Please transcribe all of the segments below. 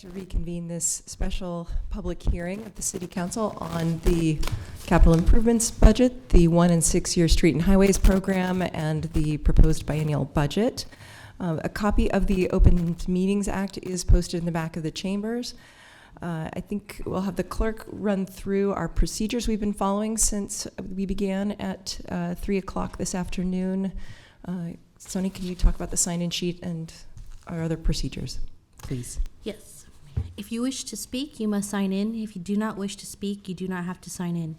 To reconvene this special public hearing of the City Council on the capital improvements budget, the 1 and 6 year street and highways program, and the proposed biennial budget. A copy of the Open Meetings Act is posted in the back of the chambers. I think we'll have the clerk run through our procedures we've been following since we began at 3 o'clock this afternoon. Sonny, can you talk about the sign-in sheet and our other procedures, please? Yes. If you wish to speak, you must sign in. If you do not wish to speak, you do not have to sign in.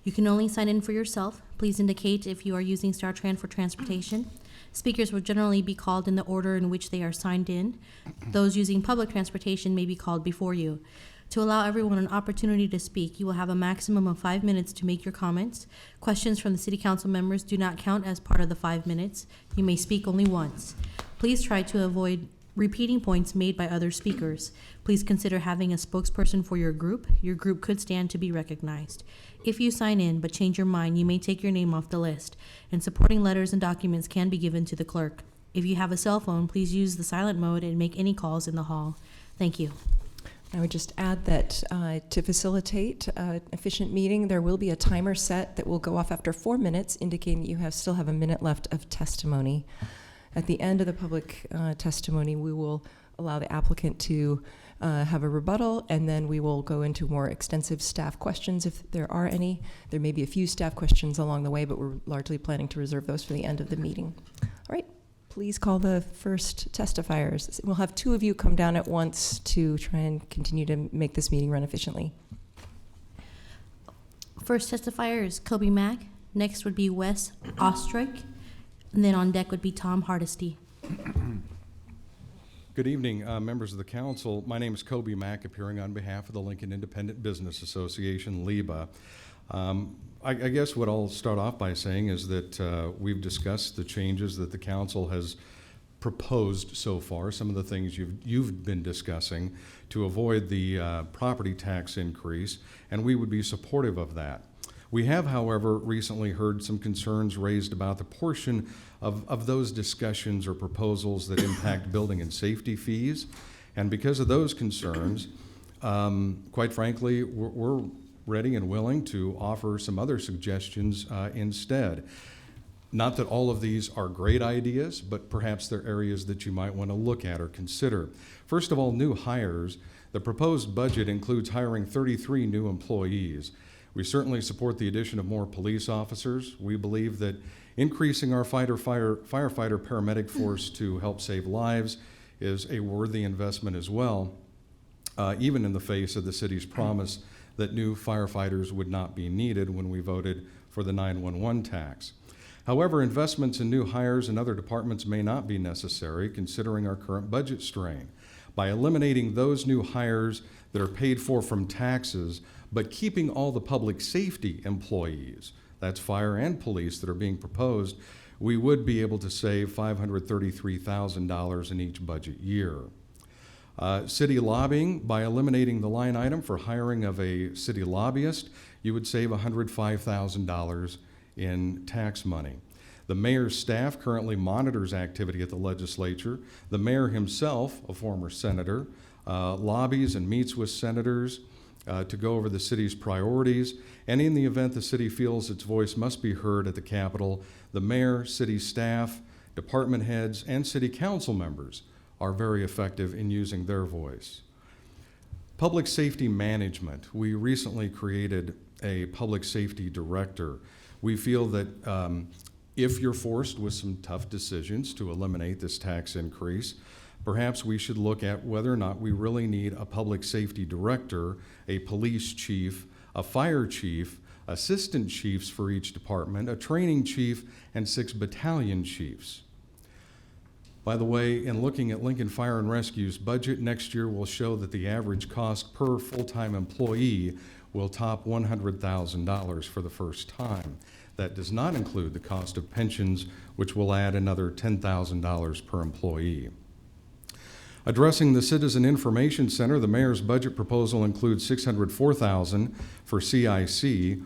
You can only sign in for yourself. Please indicate if you are using StarTran for transportation. Speakers will generally be called in the order in which they are signed in. Those using public transportation may be called before you. To allow everyone an opportunity to speak, you will have a maximum of 5 minutes to make your comments. Questions from the City Council members do not count as part of the 5 minutes. You may speak only once. Please try to avoid repeating points made by other speakers. Please consider having a spokesperson for your group. Your group could stand to be recognized. If you sign in but change your mind, you may take your name off the list, and supporting letters and documents can be given to the clerk. If you have a cell phone, please use the silent mode and make any calls in the hall. Thank you. I would just add that to facilitate an efficient meeting, there will be a timer set that will go off after 4 minutes, indicating that you still have a minute left of testimony. At the end of the public testimony, we will allow the applicant to have a rebuttal, and then we will go into more extensive staff questions if there are any. There may be a few staff questions along the way, but we're largely planning to reserve those for the end of the meeting. All right, please call the first testifiers. We'll have 2 of you come down at once to try and continue to make this meeting run efficiently. First testifier is Kobe Mack. Next would be Wes Ostrich. And then on deck would be Tom Hardesty. Good evening, members of the council. My name is Kobe Mack, appearing on behalf of the Lincoln Independent Business Association, LIBA. I guess what I'll start off by saying is that we've discussed the changes that the council has proposed so far, some of the things you've been discussing to avoid the property tax increase, and we would be supportive of that. We have, however, recently heard some concerns raised about the portion of those discussions or proposals that impact building and safety fees. And because of those concerns, quite frankly, we're ready and willing to offer some other suggestions instead. Not that all of these are great ideas, but perhaps they're areas that you might want to look at or consider. First of all, new hires. The proposed budget includes hiring 33 new employees. We certainly support the addition of more police officers. We believe that increasing our firefighter paramedic force to help save lives is a worthy investment as well, even in the face of the city's promise that new firefighters would not be needed when we voted for the 911 tax. However, investments in new hires in other departments may not be necessary considering our current budget strain. By eliminating those new hires that are paid for from taxes, but keeping all the public safety employees, that's fire and police, that are being proposed, we would be able to save $533,000 in each budget year. City lobbying, by eliminating the line item for hiring of a city lobbyist, you would save $105,000 in tax money. The mayor's staff currently monitors activity at the legislature. The mayor himself, a former senator, lobbies and meets with senators to go over the city's priorities, and in the event the city feels its voice must be heard at the Capitol, the mayor, city staff, department heads, and city council members are very effective in using their voice. Public safety management. We recently created a public safety director. We feel that if you're forced with some tough decisions to eliminate this tax increase, perhaps we should look at whether or not we really need a public safety director, a police chief, a fire chief, assistant chiefs for each department, a training chief, and 6 battalion chiefs. By the way, in looking at Lincoln Fire and Rescue's budget, next year will show that the average cost per full-time employee will top $100,000 for the first time. That does not include the cost of pensions, which will add another $10,000 per employee. Addressing the Citizen Information Center, the mayor's budget proposal includes $604,000 for CIC.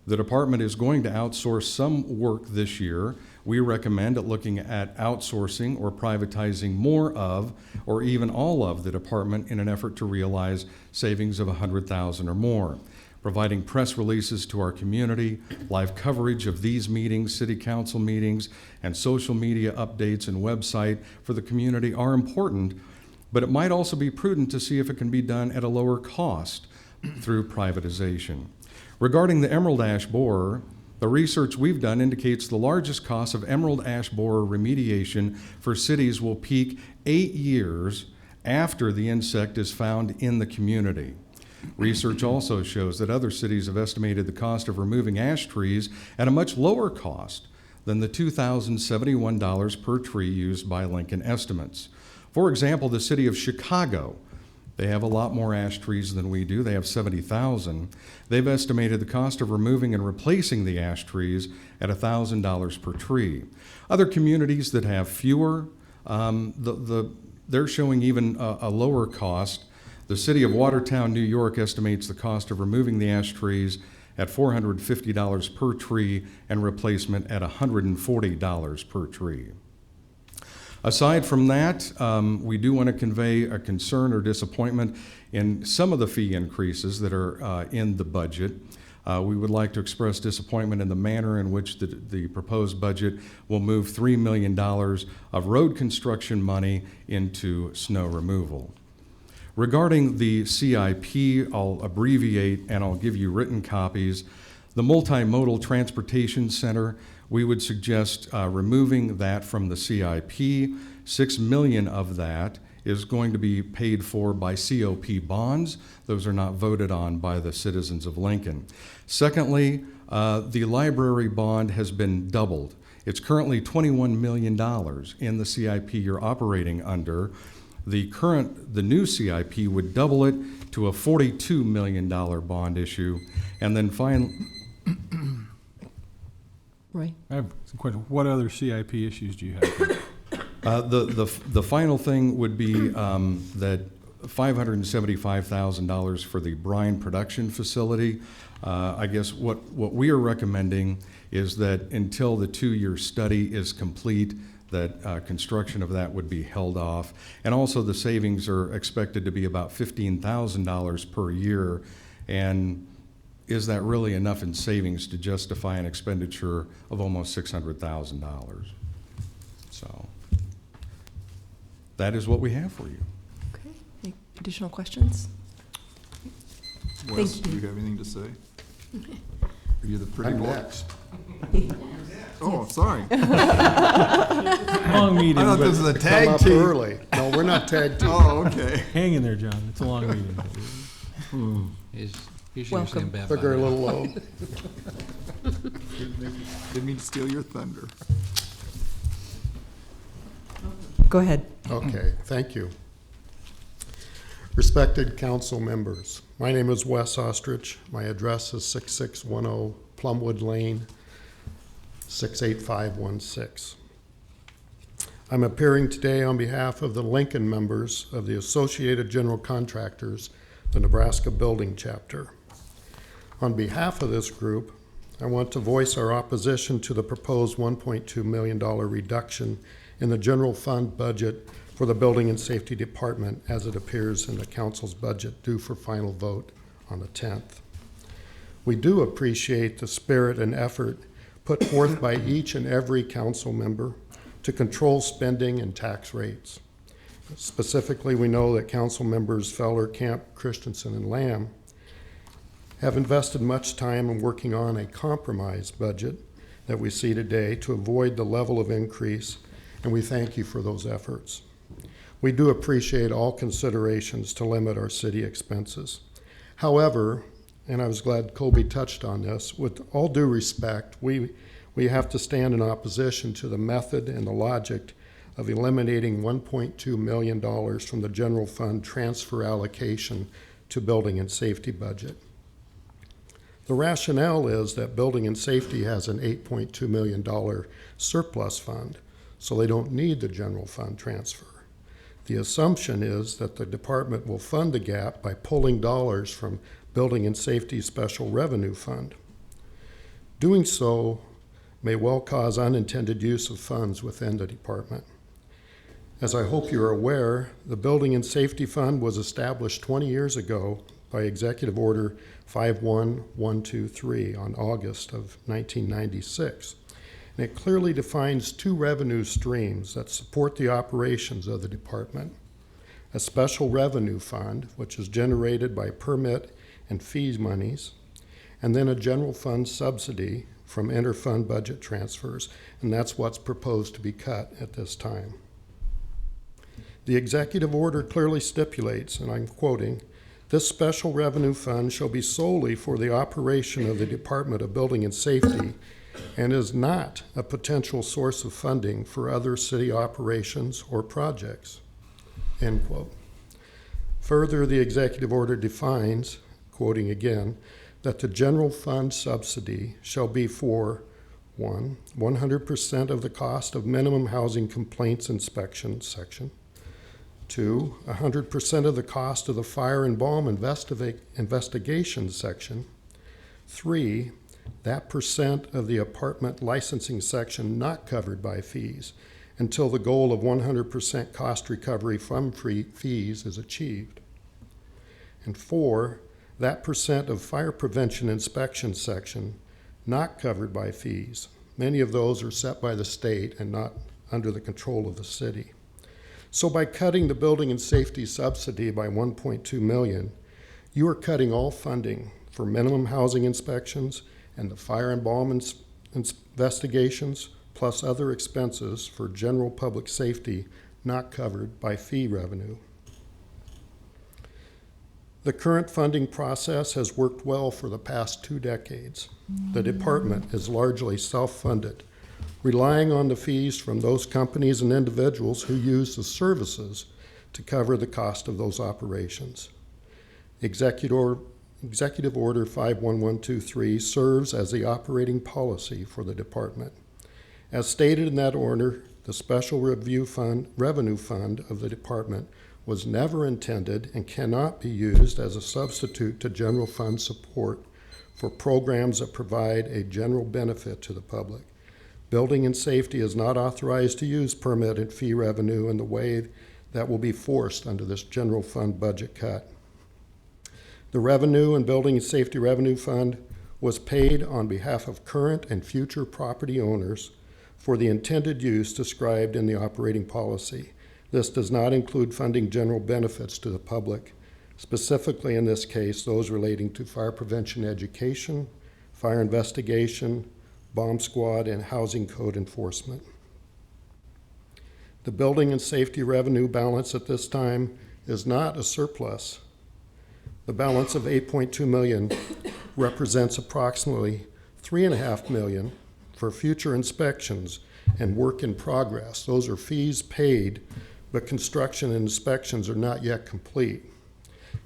The department is going to outsource some work this year. we recommend looking at outsourcing or privatizing more of, or even all of, the department in an effort to realize savings of $100,000 or more. Providing press releases to our community, live coverage of these meetings, city council meetings, and social media updates and website for the community are important, but it might also be prudent to see if it can be done at a lower cost through privatization. Regarding the emerald ash borer, the research we've done indicates the largest cost of emerald ash borer remediation for cities will peak 8 years after the insect is found in the community. Research also shows that other cities have estimated the cost of removing ash trees at a much lower cost than the $2,071 per tree used by Lincoln Estimates. For example, the city of Chicago, they have a lot more ash trees than we do. They have 70,000. They've estimated the cost of removing and replacing the ash trees at $1,000 per tree. Other communities that have fewer, they're showing even a lower cost. The city of Watertown, New York estimates the cost of removing the ash trees at $450 per tree and replacement at $140 per tree. Aside from that, we do want to convey a concern or disappointment in some of the fee increases that are in the budget. We would like to express disappointment in the manner in which the proposed budget will move $3 million of road construction money into snow removal. Regarding the CIP, I'll abbreviate and I'll give you written copies. The Multimodal Transportation Center, we would suggest removing that from the CIP. $6 million of that is going to be paid for by COP bonds. Those are not voted on by the citizens of Lincoln. Secondly, the library bond has been doubled. It's currently $21 million in the CIP you're operating under. The new CIP would double it to a $42 million bond issue. And then finally, Roy? I have some questions. What other CIP issues do you have? the final thing would be that $575,000 for the brine production facility. I guess what we are recommending is that until the 2-year study is complete, that construction of that would be held off. And also the savings are expected to be about $15,000 per year. And is that really enough in savings to justify an expenditure of almost $600,000? So that is what we have for you. Okay. Any additional questions? Wes, Thank do you. you have anything to say? Are you the pretty I'm boy? next. Oh, sorry. Long meeting. I thought but this was a Come tag up team. early. No, we're not tag team. Oh, okay. hang in there, John. It's a long meeting. You should Welcome. have been Took her a little low. Didn't mean to steal your thunder. Go ahead. Okay, thank you. Respected council members, my name is Wes Ostrich. My address is 6610 Plumwood Lane, 68516. I'm appearing today on behalf of the Lincoln members of the Associated General Contractors, the Nebraska Building Chapter. On behalf of this group, I want to voice our opposition to the proposed $1.2 million reduction in the general fund budget for the Building and Safety Department as it appears in the council's budget due for final vote on the 10th. We do appreciate the spirit and effort put forth by each and every council member to control spending and tax rates. Specifically, we know that council members Feller, Camp, Christensen, and Lamb have invested much time in working on a compromise budget that we see today to avoid the level of increase, and we thank you for those efforts. We do appreciate all considerations to limit our city expenses. However, and I was glad Kobe touched on this, with all due respect, we have to stand in opposition to the method and the logic of eliminating $1.2 million from the general fund transfer allocation to building and safety budget. The rationale is that building and safety has an $8.2 million surplus fund, so they don't need the general fund transfer. The assumption is that the department will fund the gap by pulling dollars from Building and Safety Special Revenue Fund. Doing so may well cause unintended use of funds within the department. As I hope you're aware, the Building and Safety Fund was established 20 years ago by Executive Order 51123 on August of 1996. And it clearly defines two revenue streams that support the operations of the department: a special revenue fund, which is generated by permit and fees monies, and then a general fund subsidy from inter-fund budget transfers, and that's what's proposed to be cut at this time. The executive order clearly stipulates, and I'm quoting, "This special revenue fund shall be solely for the operation of the Department of Building and Safety and is not a potential source of funding for other city operations or projects," end quote. Further, the executive order defines, quoting again, that the general fund subsidy shall be for 100% of the cost of minimum housing complaints inspection section. 2, 100% of the cost of the fire and bomb investigation section. 3, that percent of the apartment licensing section not covered by fees until the goal of 100% cost recovery from fees is achieved. And 4, that percent of fire prevention inspection section not covered by fees. Many of those are set by the state and not under the control of the city. So by cutting the building and safety subsidy by $1.2 million, you are cutting all funding for minimum housing inspections and the fire and bomb investigations, plus other expenses for general public safety not covered by fee revenue. The current funding process has worked well for the past 2 decades. The department is largely self-funded, relying on the fees from those companies and individuals who use the services to cover the cost of those operations. Executive Order 51123 serves as the operating policy for the department. As stated in that order, the Special Revenue Fund of the department was never intended and cannot be used as a substitute to general fund support for programs that provide a general benefit to the public. Building and Safety is not authorized to use permit and fee revenue in the way that will be forced under this general fund budget cut. The Revenue and Building and Safety Revenue Fund was paid on behalf of current and future property owners for the intended use described in the operating policy. This does not include funding general benefits to the public, specifically in this case, those relating to fire prevention education, fire investigation, bomb squad, and housing code enforcement. The building and safety revenue balance at this time is not a surplus. The balance of $8.2 million represents approximately $3.5 million for future inspections and work in progress. Those are fees paid, but construction and inspections are not yet complete.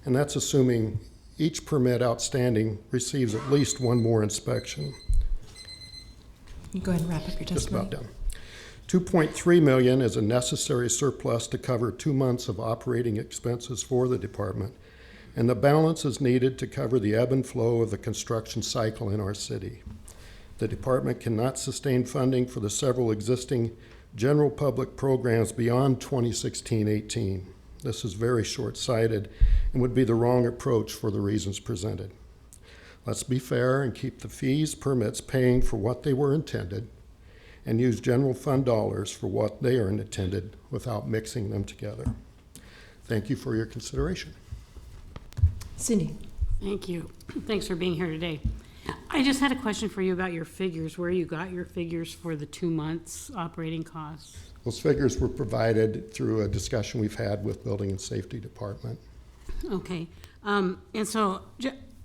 And that's assuming each permit outstanding receives at least one more inspection. You go ahead and wrap up your Just testimony. about done. $2.3 million is a necessary surplus to cover 2 months of operating expenses for the department, and the balance is needed to cover the ebb and flow of the construction cycle in our city. The department cannot sustain funding for the several existing general public programs beyond 2016-18. This is very short-sighted and would be the wrong approach for the reasons presented. Let's be fair and keep the fees, permits paying for what they were intended, and use general fund dollars for what they are intended without mixing them together. Thank you for your consideration. Cindy? Thank you. Thanks for being here today. I just had a question for you about your figures, where you got your figures for the 2 months operating costs. Those figures were provided through a discussion we've had with Building and Safety Department. Okay. And so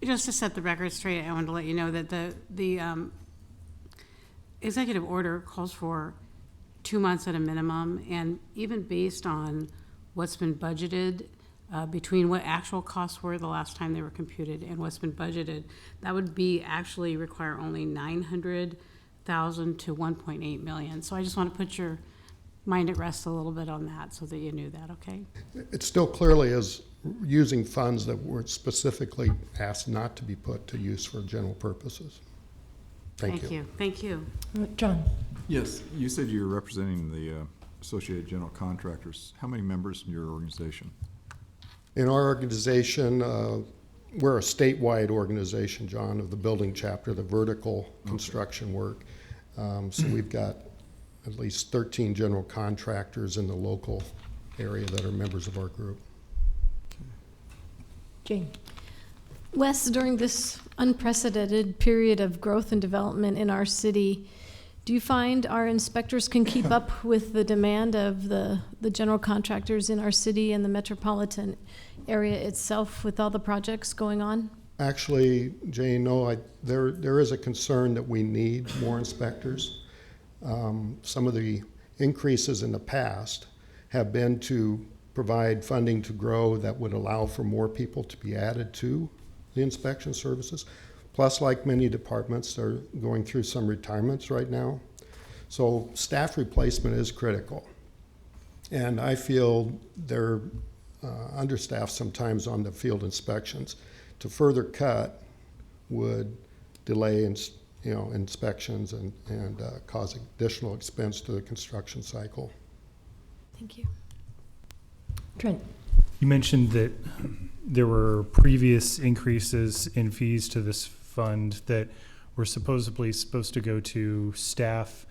just to set the record straight, I wanted to let you know that the executive order calls for 2 months at a minimum, and even based on what's been budgeted between what actual costs were the last time they were computed and what's been budgeted, that would be actually require only $900,000 to $1.8 million. So I just want to put your mind at rest a little bit on that so that you knew that, okay? It still clearly is using funds that were specifically asked not to be put to use for general purposes. Thank you. Thank you. John? Yes, you said you're representing the Associated General Contractors. How many members in your organization? In our organization, we're a statewide organization, John, of the building chapter, the vertical construction work. So we've got at least 13 general contractors in the local area that are members of our group. Jane? Wes, during this unprecedented period of growth and development in our city, do you find our inspectors can keep up with the demand of the general contractors in our city and the metropolitan area itself with all the projects going on? Actually, Jane, no, there is a concern that we need more inspectors. Some of the increases in the past have been to provide funding to grow that would allow for more people to be added to the inspection services. Plus, like many departments, they're going through some retirements right now. So staff replacement is critical. And I feel they're understaffed sometimes on the field inspections. To further cut would delay inspections and cause additional expense to the construction cycle. Thank you. Trent? You mentioned that there were previous increases in fees to this fund that were supposed to go to staff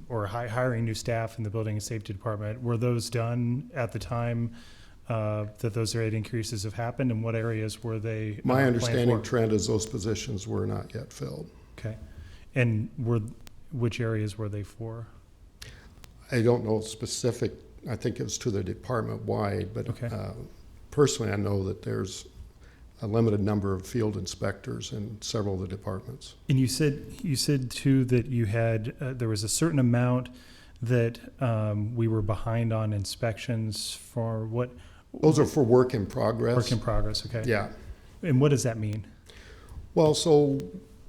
or hiring new staff in the building and safety department. Were those done at the time that those rate increases have happened, and what areas were they? My planned understanding, for? Trent, is those positions were not yet filled. Okay, and which areas were they for? I don't know specific, I think it was to the department wide, but Okay. Personally, I know that there's a limited number of field inspectors in several of the departments. And you said too that you had there was a certain amount that we were behind on inspections for what? Those are for work in progress. Work in progress. Okay. Yeah. And what does that mean? Well, so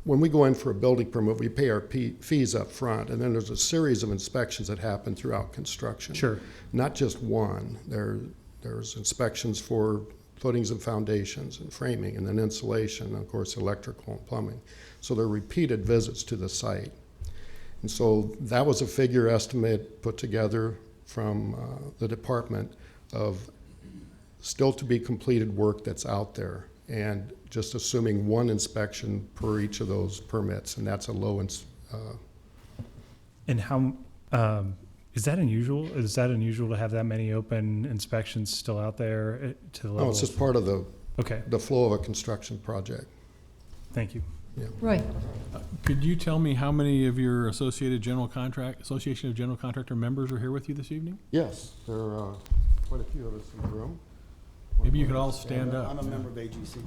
when we go in for a building permit, we pay our fees up front, and then there's a series of inspections that happen throughout construction. Sure. Not just one. There's inspections for footings and foundations and framing, and then insulation, and of course, electrical and plumbing. So there are repeated visits to the site. And so that was a figure estimate put together from the department of still to be completed work that's out there, and just assuming one inspection per each of those permits, and that's a low. And how is that unusual? Is that unusual to have that many open inspections still out there to the level? No, it's just part of Okay. the flow of a construction project. Thank you. Roy? Could you tell me how many of your Association of General Contractor members are here with you this evening? Yes, there are quite a few of us in the room. Maybe you could all stand up. I'm a member of AGC.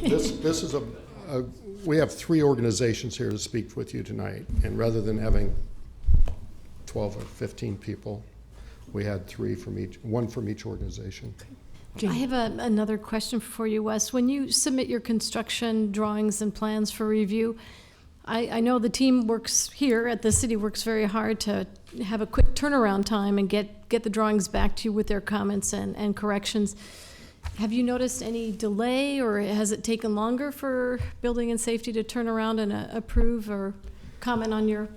This is we have 3 organizations here to speak with you tonight, and rather than having 12 or 15 people, we had 3 from each, 1 from each organization. Jane? I have another question for you, Wes. When you submit your construction drawings and plans for review, I know the team works here at the city works very hard to have a quick turnaround time and get the drawings back to you with their comments and corrections. Have you noticed any delay, or has it taken longer for building and safety to turn around and approve or comment on your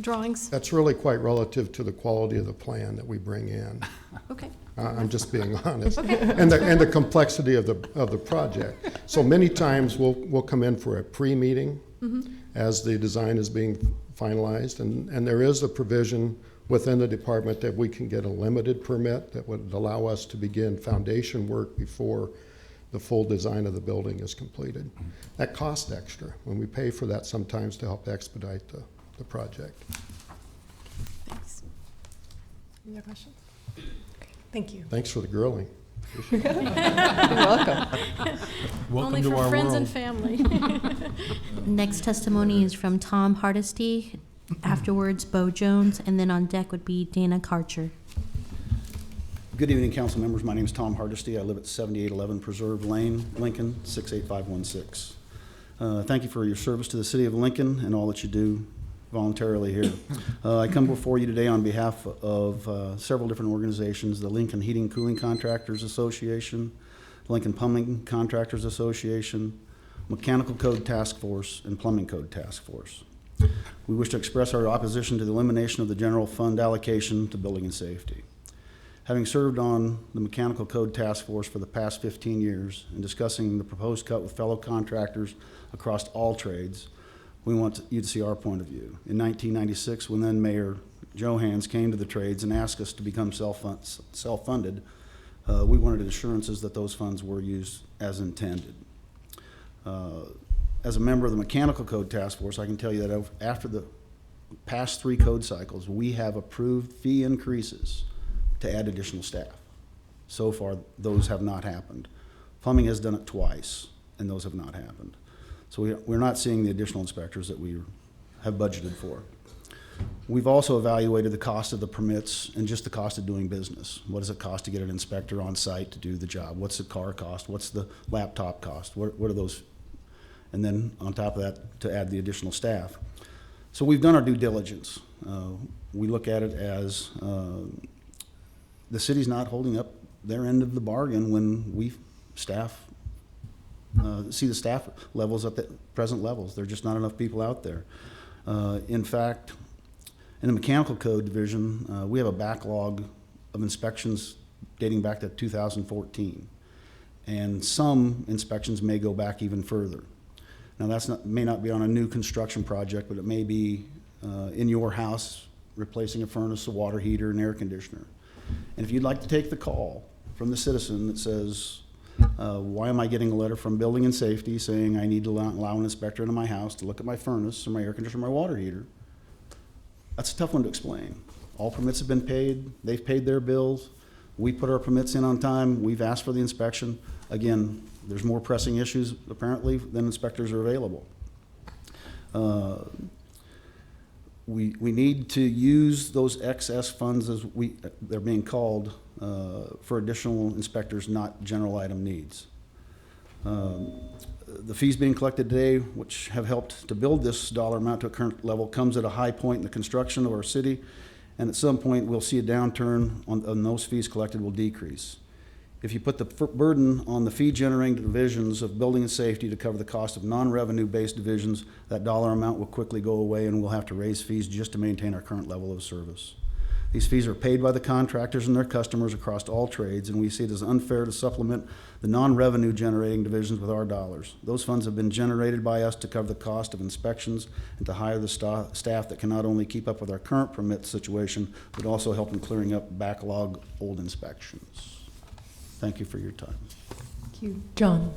drawings? That's really quite relative to the quality of the plan that we bring in. Okay. I'm just being honest. And the complexity of the project. So many times we'll come in for a pre-meeting as the design is being finalized, and there is a provision within the department that we can get a limited permit that would allow us to begin foundation work before the full design of the building is completed. That costs extra, when we pay for that sometimes to help expedite the project. Thanks. Any other questions? Thank you. Thanks for the grilling. You're welcome. Welcome Only to for our friends world. and family. Next testimony is from Tom Hardesty, afterwards Bo Jones, and then on deck would be Dana Karcher. Good evening, council members. My name is Tom Hardesty. I live at 7811 Preserve Lane, Lincoln, 68516. Thank you for your service to the city of Lincoln and all that you do voluntarily here. I come before you today on behalf of several different organizations, the Lincoln Heating and Cooling Contractors Association, Lincoln Plumbing Contractors Association, Mechanical Code Task Force, and Plumbing Code Task Force. We wish to express our opposition to the elimination of the general fund allocation to building and safety. Having served on the Mechanical Code Task Force for the past 15 years and discussing the proposed cut with fellow contractors across all trades, we want you to see our point of view. In 1996, when then Mayor Johans came to the trades and asked us to become self-funded, we wanted assurances that those funds were used as intended. As a member of the Mechanical Code Task Force, I can tell you that after the past 3 code cycles, we have approved fee increases to add additional staff. So far, those have not happened. Plumbing has done it twice, and those have not happened. So we're not seeing the additional inspectors that we have budgeted for. We've also evaluated the cost of the permits and just the cost of doing business. What does it cost to get an inspector on site to do the job? What's the car cost? What's the laptop cost? What are those? And then on top of that, to add the additional staff. So we've done our due diligence. We look at it as the city's not holding up their end of the bargain when we see the staff levels at the present levels. There are just not enough people out there. In fact, in the Mechanical Code Division, we have a backlog of inspections dating back to 2014. And some inspections may go back even further. Now, may not be on a new construction project, but it may be in your house, replacing a furnace, a water heater, an air conditioner. And if you'd like to take the call from the citizen that says, why am I getting a letter from Building and Safety saying I need to allow an inspector into my house to look at my furnace or my air conditioner or my water heater? That's a tough one to explain. All permits have been paid. They've paid their bills. We put our permits in on time. We've asked for the inspection. Again, there's more pressing issues apparently than inspectors are available. We need to use those excess funds as they're being called for additional inspectors, not general item needs. The fees being collected today, which have helped to build this dollar amount to a current level, comes at a high point in the construction of our city, and at some point we'll see a downturn on those fees collected will decrease. If you put the burden on the fee-generating divisions of building and safety to cover the cost of non-revenue-based divisions, that dollar amount will quickly go away and we'll have to raise fees just to maintain our current level of service. These fees are paid by the contractors and their customers across all trades, and we see it as unfair to supplement the non-revenue generating divisions with our dollars. Those funds have been generated by us to cover the cost of inspections and to hire the staff that can not only keep up with our current permit situation, but also help in clearing up backlog old inspections. Thank you for your time. Thank you. John?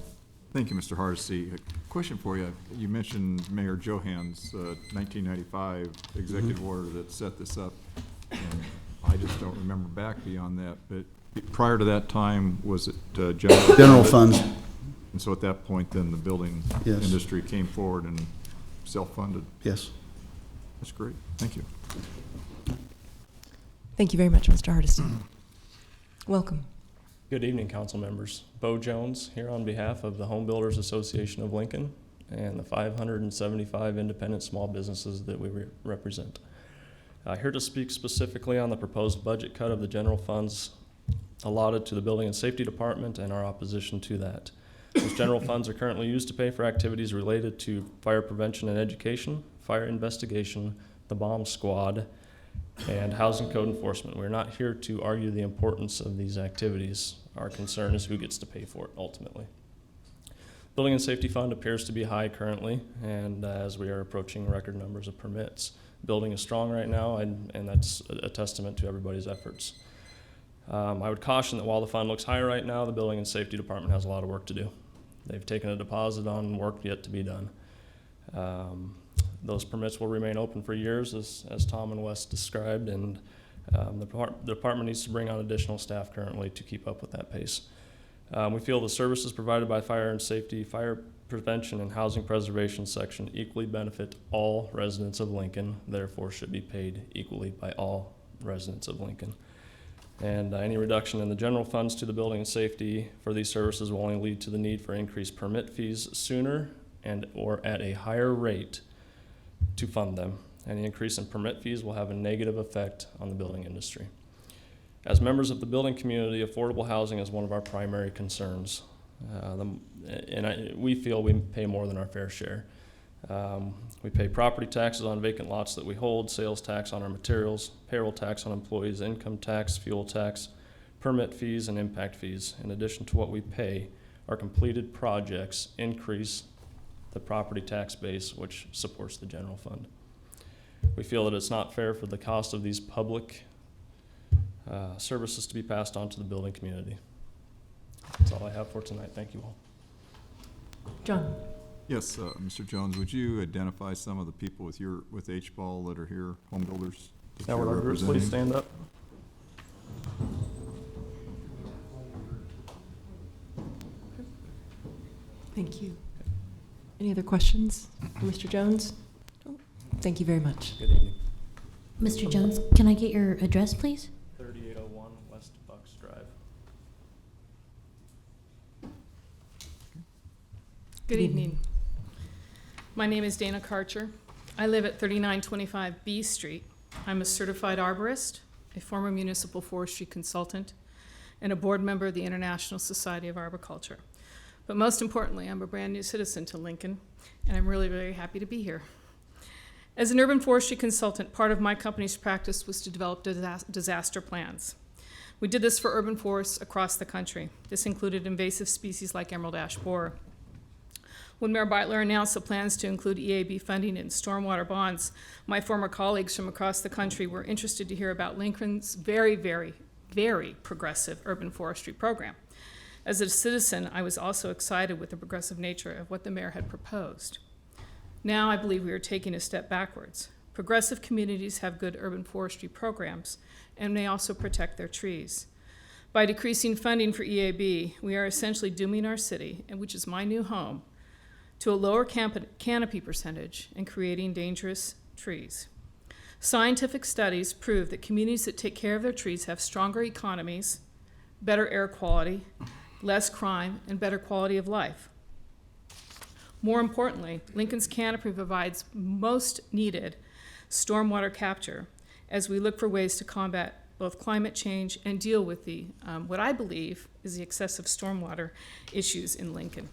Thank you, Mr. Hardesty. A question for you. You mentioned Mayor Johans' 1995 executive order that set this up. And I just don't remember back beyond that, but prior to that time, was it General funds. And so at that point, then the building Yes. industry came forward and self-funded. Yes. That's great. Thank you. Thank you very much, Mr. Hardesty. Welcome. Good evening, council members. Bo Jones here on behalf of the Home Builders Association of Lincoln and the 575 independent small businesses that we represent. Here to speak specifically on the proposed budget cut of the general funds allotted to the Building and Safety Department and our opposition to that. Those general funds are currently used to pay for activities related to fire prevention and education, fire investigation, the bomb squad, and housing code enforcement. We're not here to argue the importance of these activities. Our concern is who gets to pay for it ultimately. Building and Safety Fund appears to be high currently, and as we are approaching record numbers of permits. Building is strong right now, and that's a testament to everybody's efforts. I would caution that while the fund looks high right now, the Building and Safety Department has a lot of work to do. They've taken a deposit on work yet to be done. Those permits will remain open for years, as Tom and Wes described, and the department needs to bring on additional staff currently to keep up with that pace. We feel the services provided by Fire and Safety, Fire Prevention and Housing Preservation section equally benefit all residents of Lincoln, therefore should be paid equally by all residents of Lincoln. And any reduction in the general funds to the Building and Safety for these services will only lead to the need for increased permit fees sooner and or at a higher rate to fund them. Any increase in permit fees will have a negative effect on the building industry. As members of the building community, affordable housing is one of our primary concerns. We feel we pay more than our fair share. We pay property taxes on vacant lots that we hold, sales tax on our materials, payroll tax on employees, income tax, fuel tax, permit fees, and impact fees. In addition to what we pay, our completed projects increase the property tax base, which supports the general fund. We feel that it's not fair for the cost of these public services to be passed on to the building community. That's all I have for tonight. Thank you all. John? Yes, Mr. Jones, would you identify some of the people with HBAL that are here, home builders? that Now, you're would our groups please representing? stand up? Thank you. Any other questions for Mr. Jones? Oh, thank you very much. Good evening. Mr. Jones, can I get your address, please? 3801 West Bucks Drive. Good evening. My name is Dana Karcher. I live at 3925 B Street. I'm a certified arborist, a former municipal forestry consultant, and a board member of the International Society of Arboriculture. But most importantly, I'm a brand new citizen to Lincoln, and I'm really very happy to be here. As an urban forestry consultant, part of my company's practice was to develop disaster plans. We did this for urban forests across the country. This included invasive species like emerald ash borer. When Mayor Beitler announced the plans to include EAB funding in stormwater bonds, my former colleagues from across the country were interested to hear about Lincoln's very, very, very progressive urban forestry program. As a citizen, I was also excited with the progressive nature of what the mayor had proposed. Now I believe we are taking a step backwards. Progressive communities have good urban forestry programs, and they also protect their trees. By decreasing funding for EAB, we are essentially dooming our city, which is my new home, to a lower canopy percentage and creating dangerous trees. Scientific studies prove that communities that take care of their trees have stronger economies, better air quality, less crime, and better quality of life. More importantly, Lincoln's canopy provides most needed stormwater capture as we look for ways to combat both climate change and deal with the what I believe is the excessive stormwater issues in Lincoln.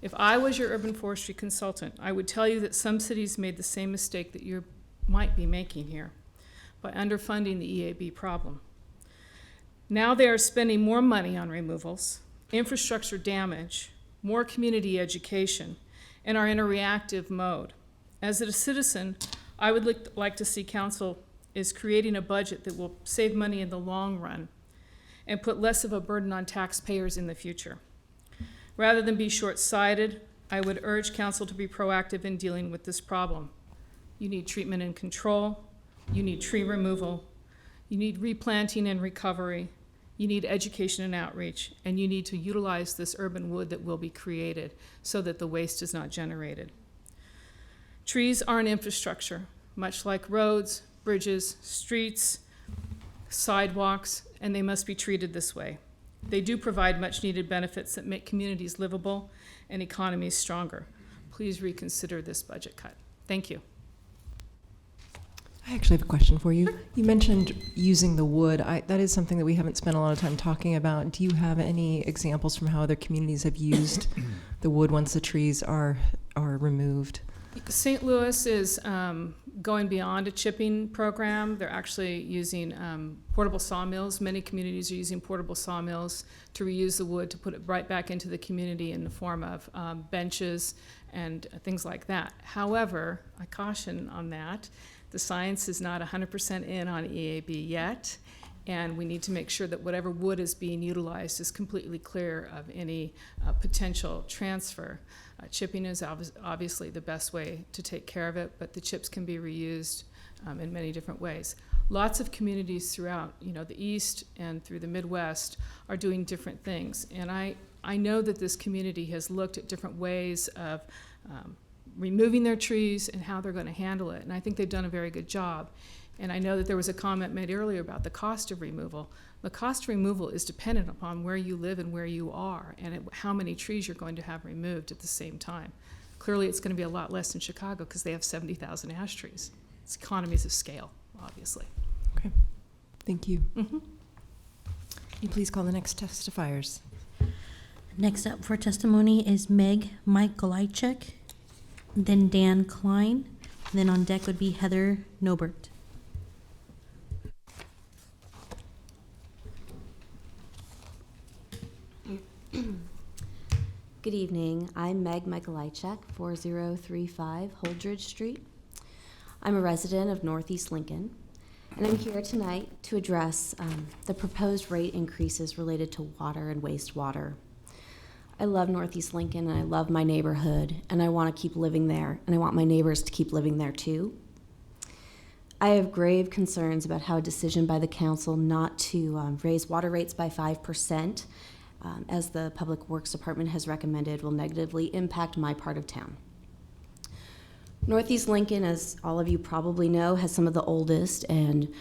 If I was your urban forestry consultant, I would tell you that some cities made the same mistake that you might be making here by underfunding the EAB problem. Now they are spending more money on removals, infrastructure damage, more community education, and are in a reactive mode. As a citizen, I would like to see council is creating a budget that will save money in the long run and put less of a burden on taxpayers in the future. Rather than be short-sighted, I would urge council to be proactive in dealing with this problem. You need treatment and control, you need tree removal, you need replanting and recovery, you need education and outreach, and you need to utilize this urban wood that will be created so that the waste is not generated. Trees are an infrastructure, much like roads, bridges, streets, sidewalks, and they must be treated this way. They do provide much needed benefits that make communities livable and economies stronger. Please reconsider this budget cut. Thank you. I actually have a question for you. You mentioned using the wood. That is something that we haven't spent a lot of time talking about. Do you have any examples from how other communities have used the wood once the trees are removed? St. Louis is going beyond a chipping program. They're actually using portable sawmills. Many communities are using portable sawmills to reuse the wood to put it right back into the community in the form of benches and things like that. However, I caution on that. The science is not 100% in on EAB yet, and we need to make sure that whatever wood is being utilized is completely clear of any potential transfer. Chipping is obviously the best way to take care of it, but the chips can be reused in many different ways. Lots of communities throughout, the East and through the Midwest are doing different things, and I know that this community has looked at different ways of removing their trees and how they're going to handle it, and I think they've done a very good job. And I know that there was a comment made earlier about the cost of removal. The cost of removal is dependent upon where you live and where you are and how many trees you're going to have removed at the same time. Clearly, it's going to be a lot less in Chicago because they have 70,000 ash trees. It's economies of scale, obviously. Okay, thank you. Can you please call the next testifiers? Next up for testimony is Meg Mikolajczyk, then Dan Klein, and then on deck would be Heather Nobert. Good evening. I'm Meg Mikolajczyk, 4035 Holdridge Street. I'm a resident of Northeast Lincoln, and I'm here tonight to address the proposed rate increases related to water and wastewater. I love Northeast Lincoln, and I love my neighborhood, and I want to keep living there, and I want my neighbors to keep living there too. I have grave concerns about how a decision by the council not to raise water rates by 5%, as the Public Works Department has recommended, will negatively impact my part of town. Northeast Lincoln, as all of you probably know, has some of the oldest and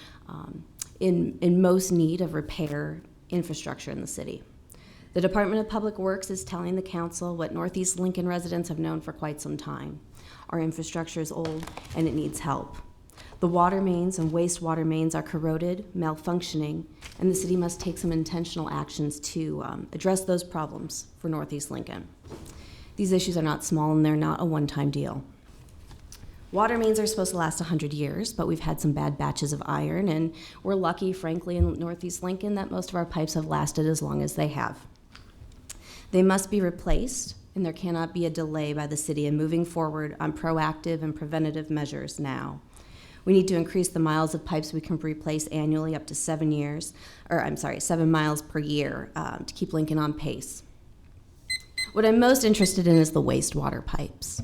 in most need of repair infrastructure in the city. The Department of Public Works is telling the council what Northeast Lincoln residents have known for quite some time. Our infrastructure is old and it needs help. The water mains and wastewater mains are corroded, malfunctioning, and the city must take some intentional actions to address those problems for Northeast Lincoln. These issues are not small and they're not a one-time deal. Water mains are supposed to last 100 years, but we've had some bad batches of iron, and we're lucky, frankly, in Northeast Lincoln that most of our pipes have lasted as long as they have. They must be replaced, and there cannot be a delay by the city in moving forward on proactive and preventative measures now. We need to increase the miles of pipes we can replace annually up to 7 miles per year to keep Lincoln on pace. What I'm most interested in is the wastewater pipes.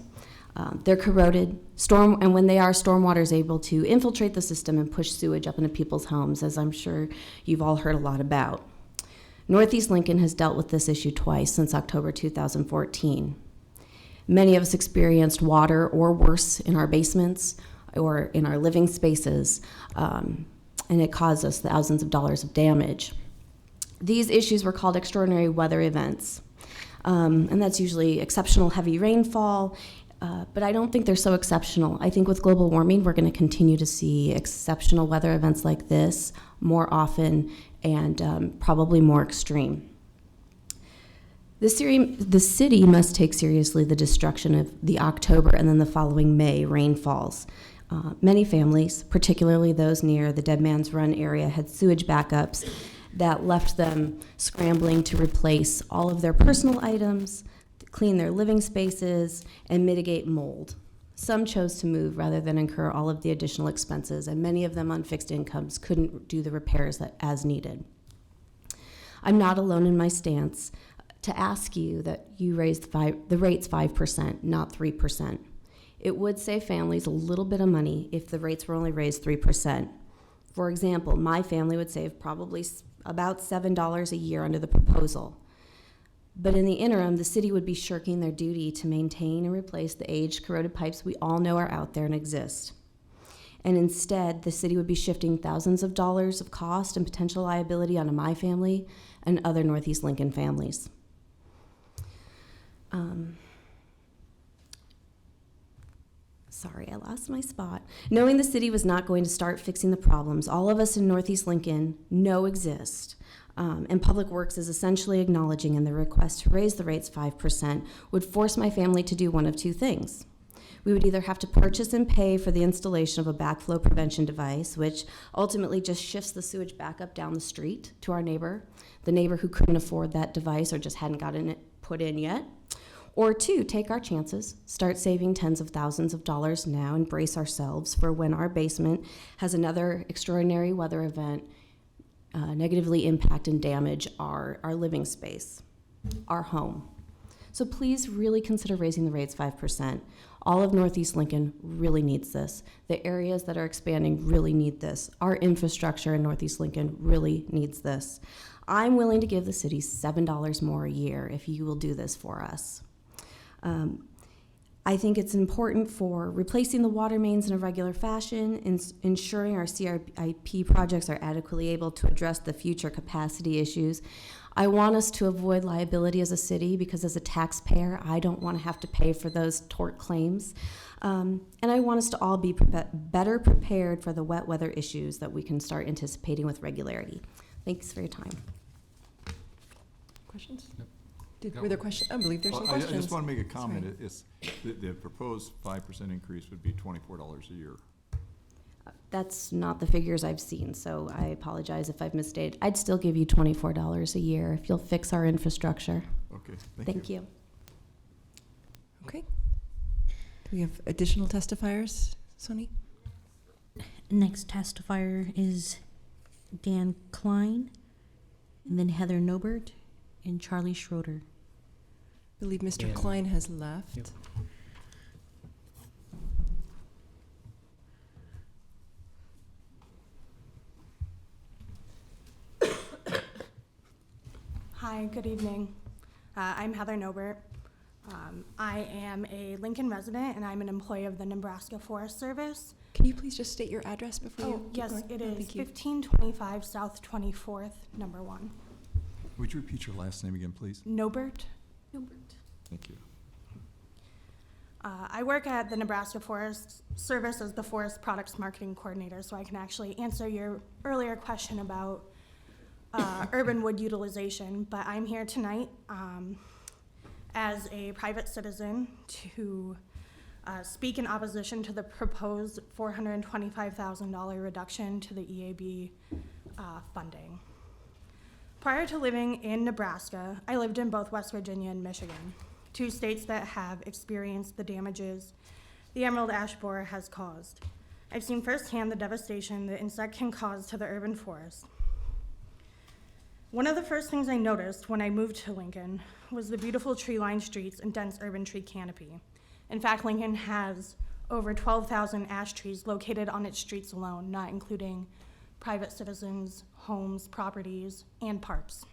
They're corroded, and when they are, stormwater is able to infiltrate the system and push sewage up into people's homes, as I'm sure you've all heard a lot about. Northeast Lincoln has dealt with this issue twice since October 2014. Many of us experienced water or worse in our basements or in our living spaces, and it caused us thousands of dollars of damage. These issues were called extraordinary weather events, and that's usually exceptional heavy rainfall, but I don't think they're so exceptional. I think with global warming, we're going to continue to see exceptional weather events like this more often and probably more extreme. The city must take seriously the destruction of the October and then the following May rainfalls. Many families, particularly those near the Dead Man's Run area, had sewage backups that left them scrambling to replace all of their personal items, clean their living spaces, and mitigate mold. Some chose to move rather than incur all of the additional expenses, and many of them on fixed incomes couldn't do the repairs as needed. I'm not alone in my stance to ask you that you raise the rates 5%, not 3%. It would save families a little bit of money if the rates were only raised 3%. For example, my family would save probably about $7 a year under the proposal. But in the interim, the city would be shirking their duty to maintain and replace the aged, corroded pipes we all know are out there and exist. And instead, the city would be shifting thousands of dollars of cost and potential liability onto my family and other Northeast Lincoln families. Sorry, I lost my spot. Knowing the city was not going to start fixing the problems all of us in Northeast Lincoln know exist, and Public Works is essentially acknowledging in the request to raise the rates 5% would force my family to do one of two things. We would either have to purchase and pay for the installation of a backflow prevention device, which ultimately just shifts the sewage back up down the street to our neighbor, the neighbor who couldn't afford that device or just hadn't gotten it put in yet. Or two, take our chances, start saving tens of thousands of dollars now, and brace ourselves for when our basement has another extraordinary weather event negatively impact and damage our living space, our home. So please really consider raising the rates 5%. All of Northeast Lincoln really needs this. The areas that are expanding really need this. Our infrastructure in Northeast Lincoln really needs this. I'm willing to give the city $7 more a year if you will do this for us. I think it's important for replacing the water mains in a regular fashion, ensuring our CRIP projects are adequately able to address the future capacity issues. I want us to avoid liability as a city because as a taxpayer, I don't want to have to pay for those tort claims. And I want us to all be better prepared for the wet weather issues that we can start anticipating with regularity. Thanks for your time. Questions? Yep. Were there questions? I believe there's some Well, I questions. just want to make a comment. Sorry. It's, the proposed 5% increase would be $24 a year. That's not the figures I've seen, so I apologize if I've misstated. I'd still give you $24 a year if you'll fix our infrastructure. Okay, thank you. Thank you. Okay. Do we have additional testifiers, Sonny? Next testifier is Dan Klein, and then Heather Nobert, and Charlie Schroeder. I believe Mr. Yeah. Klein has left. Yep. Hi, good evening. I'm Heather Nobert. I am a Lincoln resident and I'm an employee of the Nebraska Forest Service. Can you please just state your address before you Oh, keep yes, going? it Oh, is thank you. 1525 South 24th, number 1. Would you repeat your last name again, please? Nobert. Thank you. I work at the Nebraska Forest Service as the Forest Products Marketing Coordinator, so I can actually answer your earlier question about urban wood utilization. But I'm here tonight as a private citizen to speak in opposition to the proposed $425,000 reduction to the EAB funding. Prior to living in Nebraska, I lived in both West Virginia and Michigan, 2 states that have experienced the damages the emerald ash borer has caused. I've seen firsthand the devastation the insect can cause to the urban forest. One of the first things I noticed when I moved to Lincoln was the beautiful tree-lined streets and dense urban tree canopy. In fact, Lincoln has over 12,000 ash trees located on its streets alone, not including private citizens, homes, properties, and parks.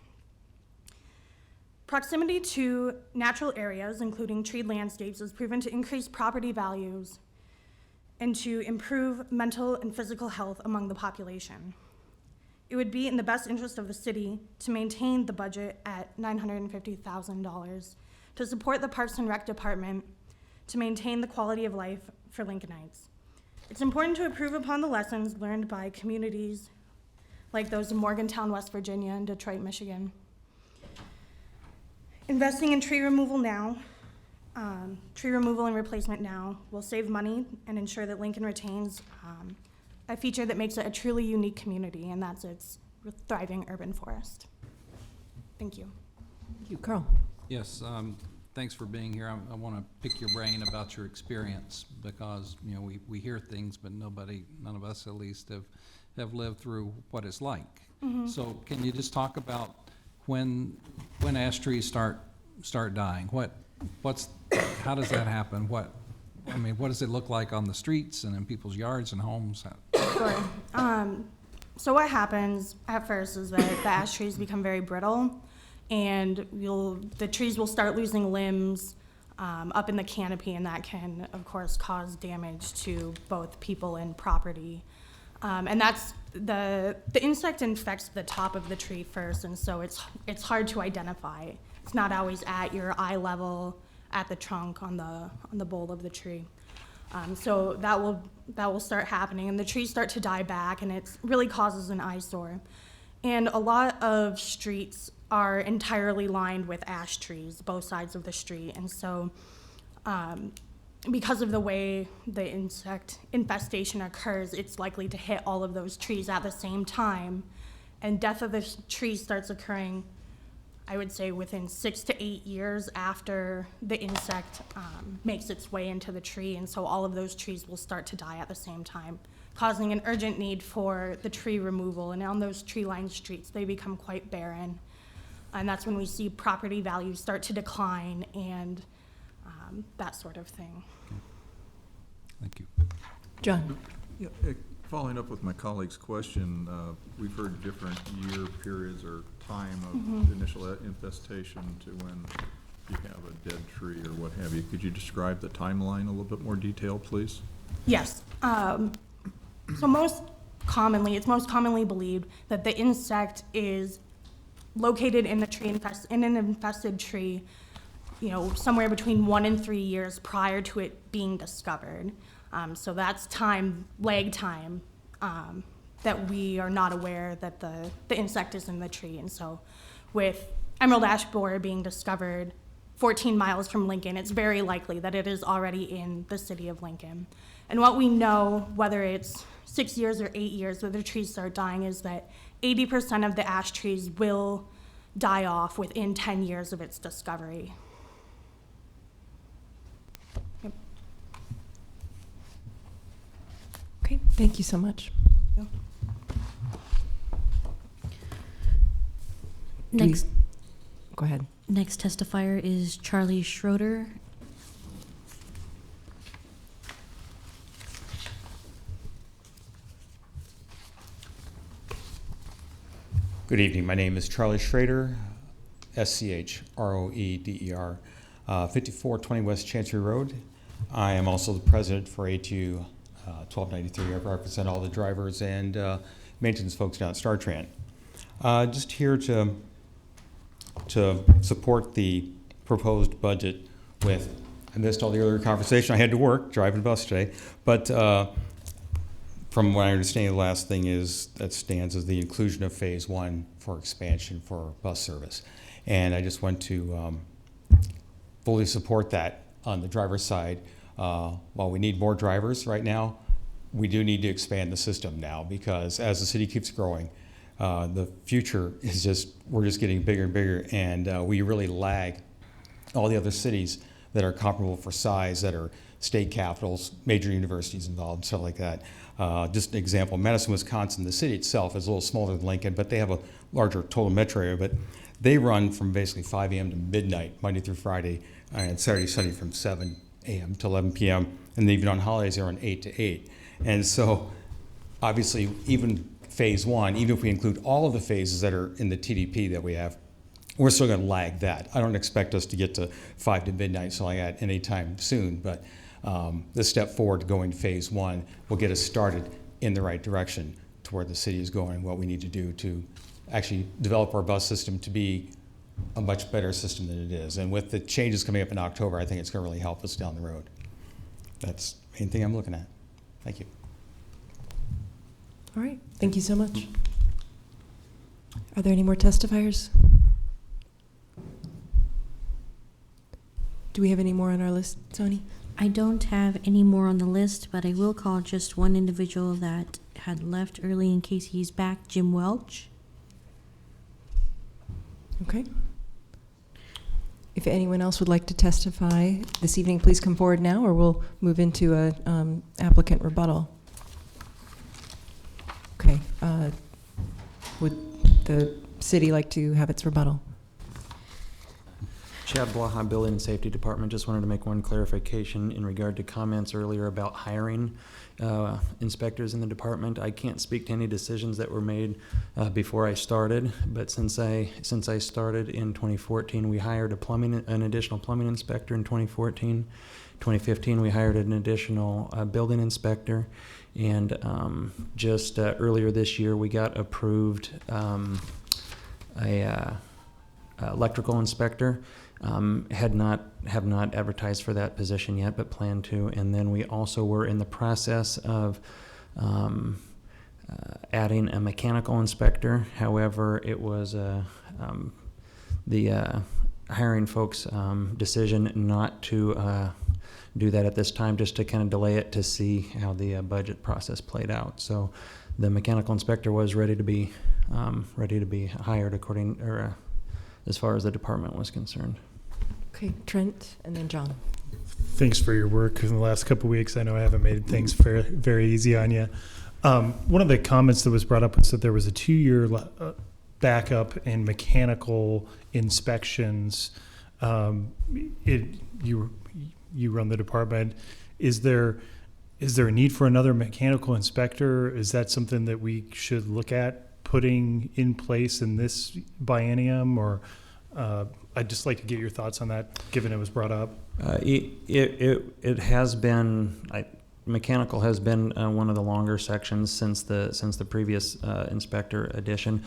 Proximity to natural areas, including treed landscapes, is proven to increase property values and to improve mental and physical health among the population. It would be in the best interest of the city to maintain the budget at $950,000 to support the Parks and Rec Department to maintain the quality of life for Lincolnites. It's important to improve upon the lessons learned by communities like those in Morgantown, West Virginia, and Detroit, Michigan. Investing in tree removal now, tree removal and replacement now will save money and ensure that Lincoln retains a feature that makes it a truly unique community, and that's its thriving urban forest. Thank you. Thank you. Carl? Yes, thanks for being here. I want to pick your brain about your experience because, you know, we hear things, but none of us at least have lived through what it's like. Mm-hmm. So can you just talk about when ash trees start dying? How does that happen? What does it look like on the streets and in people's yards and homes? Sure. So what happens at first is that the ash trees become very brittle, and the trees will start losing limbs up in the canopy, and that can, of course, cause damage to both people and property. And that's the insect infects the top of the tree first, and so it's hard to identify. It's not always at your eye level, at the trunk, on the bole of the tree. So that will start happening, and the trees start to die back, and it really causes an eyesore. And a lot of streets are entirely lined with ash trees, both sides of the street, and so because of the way the insect infestation occurs, it's likely to hit all of those trees at the same time, and death of the tree starts occurring, I would say, within 6 to 8 years after the insect makes its way into the tree, and so all of those trees will start to die at the same time, causing an urgent need for the tree removal. And on those tree-lined streets, they become quite barren, and that's when we see property values start to decline and that sort of thing. Thank you. John? Yeah, following up with my colleague's question, we've heard different year periods or time of initial infestation to when you have a dead tree or what have you. Could you describe the timeline in a little bit more detail, please? Yes. So it's most commonly believed that the insect is located in the tree in an infested tree, somewhere between 1 and 3 years prior to it being discovered. So that's lag time, that we are not aware that the insect is in the tree. And so with emerald ash borer being discovered 14 miles from Lincoln, it's very likely that it is already in the city of Lincoln. And what we know, whether it's 6 years or 8 years that the trees start dying, is that 80% of the ash trees will die off within 10 years of its discovery. Yep. Okay, thank you so much. Next, Go ahead. next testifier is Charlie Schroeder. Good evening. My name is Charlie Schroeder, SCHROEDER, 5420 West Chancery Road. I am also the president for A2 1293. I represent all the drivers and maintenance folks down at StarTran. Just here to support the proposed budget with, I missed all the earlier conversation. I had to work, driving the bus today, but from what I understand, the last thing is that stands as the inclusion of phase 1 for expansion for bus service. And I just want to fully support that on the driver's side. While we need more drivers right now, we do need to expand the system now, because as the city keeps growing, the future is just, we're just getting bigger and bigger, and we really lag all the other cities that are comparable for size, that are state capitals, major universities involved, stuff like that. Just an example, Madison, Wisconsin, the city itself is a little smaller than Lincoln, but they have a larger total metro area, but they run from basically 5 a.m. to midnight, Monday through Friday, and Saturday, Sunday from 7 a.m. to 11 p.m., and even on holidays they're on 8 to 8. And so, obviously, even phase 1, even if we include all of the phases that are in the TDP that we have, we're still going to lag that. I don't expect us to get to 5 to midnight, so like that anytime soon, but this step forward to going to phase 1 will get us started in the right direction to where the city is going, what we need to do to actually develop our bus system to be a much better system than it is. And with the changes coming up in October, I think it's going to really help us down the road. That's the main thing I'm looking at. Thank you. All right, thank you so much. Are there any more testifiers? Do we have any more on our list, Tony? I don't have any more on the list, but I will call just one individual that had left early in case he's back, Jim Welch. Okay. If anyone else would like to testify this evening, please come forward now, or we'll move into a applicant rebuttal. Okay. Would the city like to have its rebuttal? Chad Blaha, Building and Safety Department. Just wanted to make one clarification in regard to comments earlier about hiring inspectors in the department. I can't speak to any decisions that were made before I started, but since I started in 2014, we hired an additional plumbing inspector in 2014. 2015, we hired an additional building inspector, and just earlier this year, we got approved electrical inspector. Have not advertised for that position yet, but plan to. And then we also were in the process of adding a mechanical inspector. However, it was the hiring folks' decision not to do that at this time, just to kind of delay it to see how the budget process played out. So the mechanical inspector was ready to be hired as far as the department was concerned. Okay, Trent, and then John. Thanks for your work in the last couple of weeks. I know I haven't made things very easy on you. One of the comments that was brought up was that there was a 2-year backup in mechanical inspections. You run the department. Is there a need for another mechanical inspector? Is that something that we should look at putting in place in this biennium, or I'd just like to get your thoughts on that, given it was brought up. It has been, mechanical has been one of the longer sections since the previous inspector addition.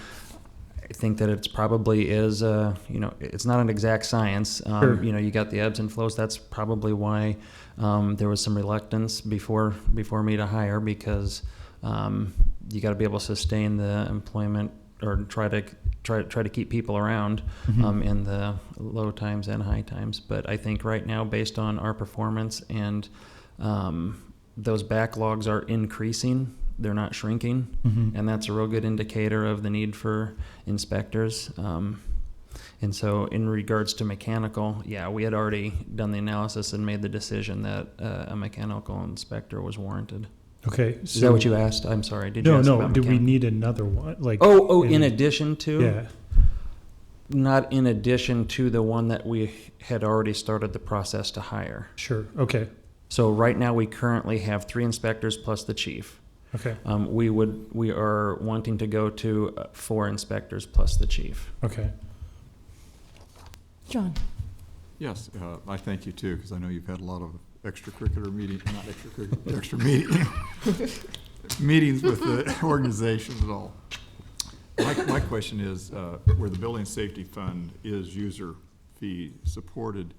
I think that it's probably is, it's not an exact science. Sure. You got the ebbs and flows. That's probably why there was some reluctance before me to hire, because you got to be able to sustain the employment, or try to try to keep people around in the low times and high times. But I think right now, based on our performance and those backlogs are increasing, they're not shrinking, and that's a real good indicator of the need for inspectors. And so in regards to mechanical, yeah, we had already done the analysis and made the decision that a mechanical inspector was warranted. Okay. Is that what you asked? I'm sorry. Did you ask about Do we mechanical? need another one? Like in addition to? Yeah. Not in addition to the one that we had already started the process to hire. Sure. Okay. So right now, we currently have 3 inspectors plus the chief. Okay. We are wanting to go to 4 inspectors plus the chief. Okay. John? Yes, I thank you too, because I know you've had a lot of extracurricular meetings, not extracurricular, extra meeting, meetings with the organizations and all. My question is, where the Building Safety Fund is user fee supported,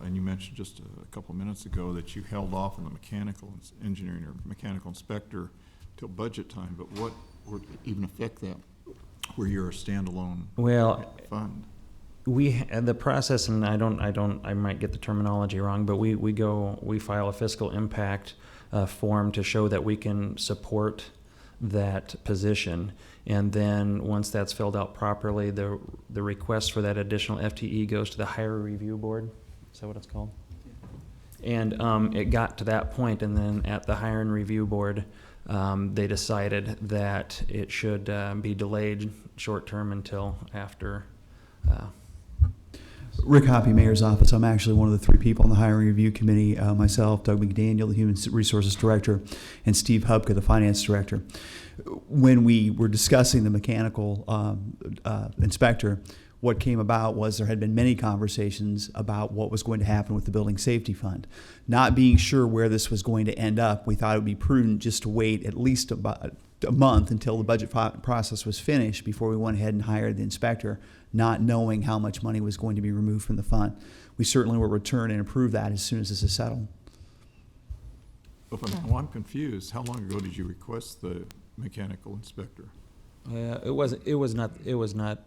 and you mentioned just a couple of minutes ago that you held off on the mechanical engineering or mechanical inspector till budget time, but what would even affect that where you're a standalone fund? The process, and I might get the terminology wrong, but we file a fiscal impact form to show that we can support that position. And then once that's filled out properly, the request for that additional FTE goes to the Hire Review Board. Is that what it's called? And it got to that point, and then at the Hire and Review Board, they decided that it should be delayed short term until after. Rick Hoppy, Mayor's Office. I'm actually one of the 3 people on the Hiring Review Committee, myself, Doug McDaniel, the Human Resources Director, and Steve Hubka, the Finance Director. When we were discussing the mechanical inspector, what came about was there had been many conversations about what was going to happen with the Building Safety Fund. Not being sure where this was going to end up, we thought it would be prudent just to wait at least about a month until the budget process was finished before we went ahead and hired the inspector, not knowing how much money was going to be removed from the fund. We certainly will return and approve that as soon as this is settled. I'm confused. How long ago did you request the mechanical inspector? It was not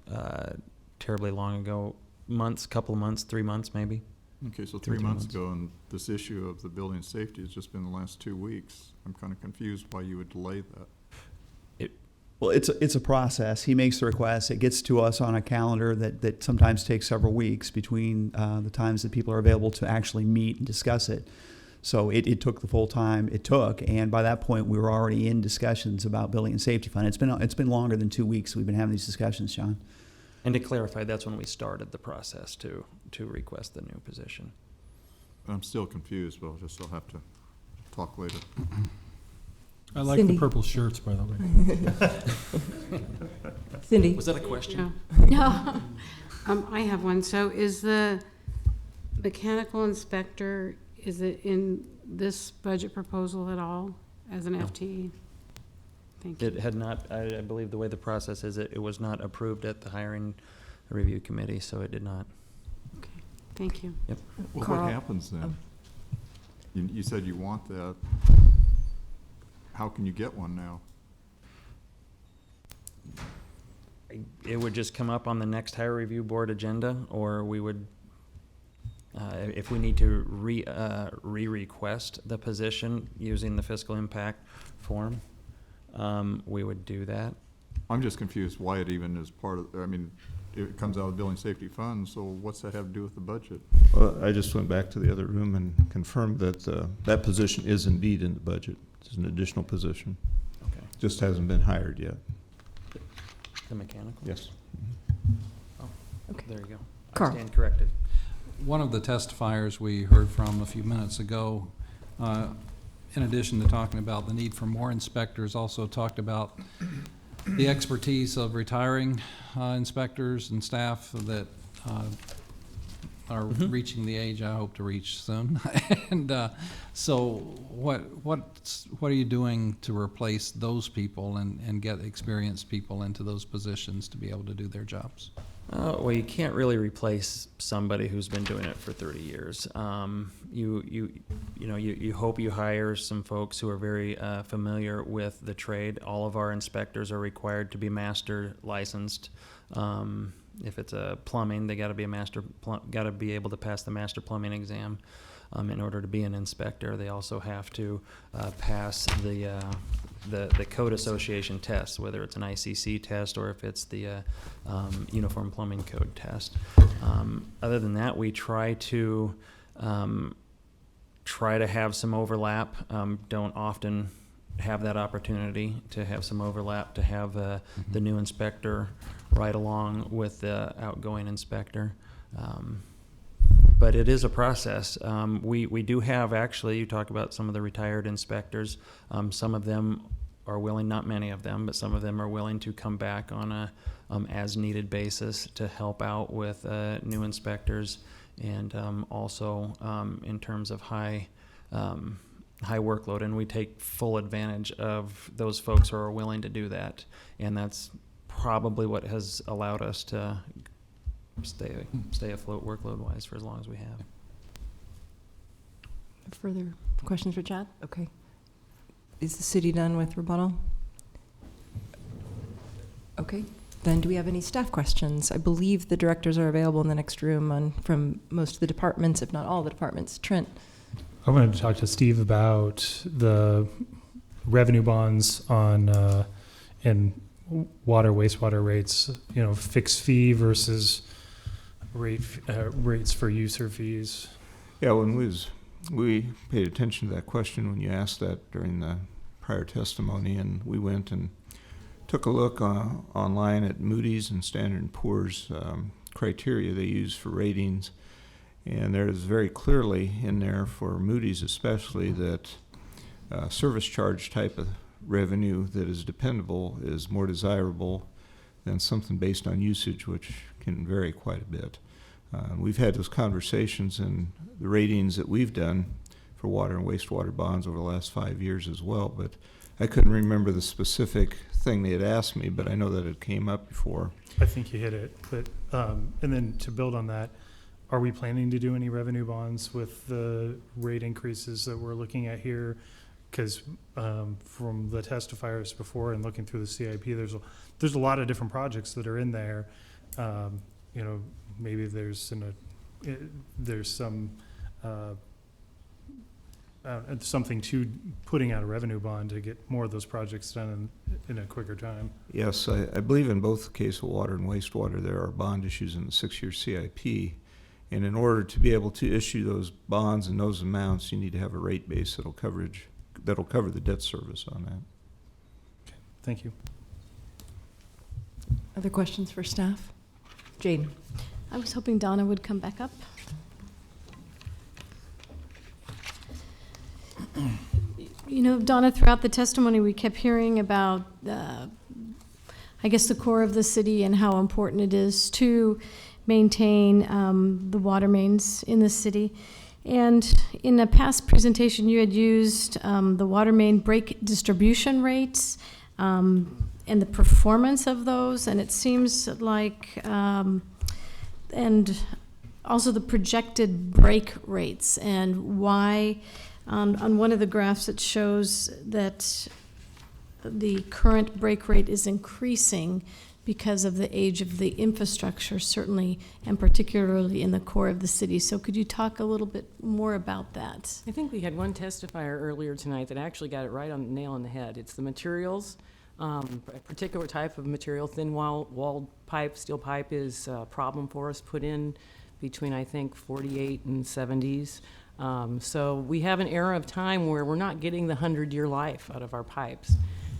terribly long ago. Couple of months, 3 months maybe. Okay, so 3 months ago, and this issue of the building safety has just been the last 2 weeks. I'm kind of confused why you would delay that. Well, it's a process. He makes the request. It gets to us on a calendar that sometimes takes several weeks between the times that people are available to actually meet and discuss it. So it took the full time it took, and by that point, we were already in discussions about Building and Safety Fund. It's been longer than 2 weeks we've been having these discussions, John. And to clarify, that's when we started the process to request the new position. I'm still confused, but I'll have to talk later. I like Cindy. the purple shirts, by the way. Cindy? Was that a question? No. I have one. So is the mechanical inspector, is it in this budget proposal at all as an FTE? Thank you. It had not, I believe the way the process is, it was not approved at the Hiring Review Committee, so it did not. Okay, thank you. Yep. Well, Carl? what happens then? You said you want that. How can you get one now? It would just come up on the next Hire Review Board agenda, or we would, if we need to re-request the position using the fiscal impact form, we would do that. I'm just confused why it even is part of, I mean, it comes out of the Building Safety Fund, so what's that have to do with the budget? Well, I just went back to the other room and confirmed that that position is indeed in the budget. It's an additional position. Okay. Just hasn't been hired yet. The mechanical? Yes. Oh, Okay. there you go. Carl. I stand corrected. One of the testifiers we heard from a few minutes ago, in addition to talking about the need for more inspectors, also talked about the expertise of retiring inspectors and staff that are reaching the age I hope to reach soon. And so what are you doing to replace those people and get experienced people into those positions to be able to do their jobs? Well, you can't really replace somebody who's been doing it for 30 years. You hope you hire some folks who are very familiar with the trade. All of our inspectors are required to be master licensed. If it's a plumbing, they got to be be able to pass the master plumbing exam. In order to be an inspector, they also have to pass the Code Association test, whether it's an ICC test or if it's the Uniform Plumbing Code test. Other than that, we try to have some overlap. Don't often have that opportunity to have some overlap, to have the new inspector ride along with the outgoing inspector. But it is a process. We do have, actually, you talk about some of the retired inspectors. Some of them are willing, not many of them, but some of them are willing to come back on a as-needed basis to help out with new inspectors, and also in terms of high workload. And we take full advantage of those folks who are willing to do that. And that's probably what has allowed us to stay afloat workload-wise for as long as we have. Further questions for Chad? Okay. Is the city done with rebuttal? Okay. Then do we have any staff questions? I believe the directors are available in the next room from most of the departments, if not all the departments. Trent? I wanted to talk to Steve about the revenue bonds on and water, wastewater rates, fixed fee versus rates for user fees. Yeah, we paid attention to that question when you asked that during the prior testimony, and we went and took a look online at Moody's and Standard & Poor's criteria they use for ratings, and there is very clearly in there, for Moody's especially, that service charge type of revenue that is dependable is more desirable than something based on usage, which can vary quite a bit. We've had those conversations in the ratings that we've done for water and wastewater bonds over the last 5 years as well, but I couldn't remember the specific thing they had asked me, but I know that it came up before. I think you hit it, but and then to build on that, are we planning to do any revenue bonds with the rate increases that we're looking at here? Because from the testifiers before and looking through the CIP, there's a lot of different projects that are in there. Maybe there's some something to putting out a revenue bond to get more of those projects done in a quicker time. Yes, I believe in both the case of water and wastewater, there are bond issues in the 6-year CIP. And in order to be able to issue those bonds and those amounts, you need to have a rate base that'll cover the debt service on that. Okay, thank you. Other questions for staff? Jane? I was hoping Donna would come back up. Donna, throughout the testimony, we kept hearing about, I guess, the core of the city and how important it is to maintain the water mains in the city. And in a past presentation, you had used the water main break distribution rates and the performance of those, and it seems like, and also the projected break rates, and why on one of the graphs it shows that the current break rate is increasing because of the age of the infrastructure, certainly, and particularly in the core of the city. So could you talk a little bit more about that? I think we had one testifier earlier tonight that actually got it right on the nail on the head. It's the materials, a particular type of material, thin walled pipe, steel pipe is a problem for us, put in between, I think, 48 and 70s. So we have an era of time where we're not getting the 100-year life out of our pipes.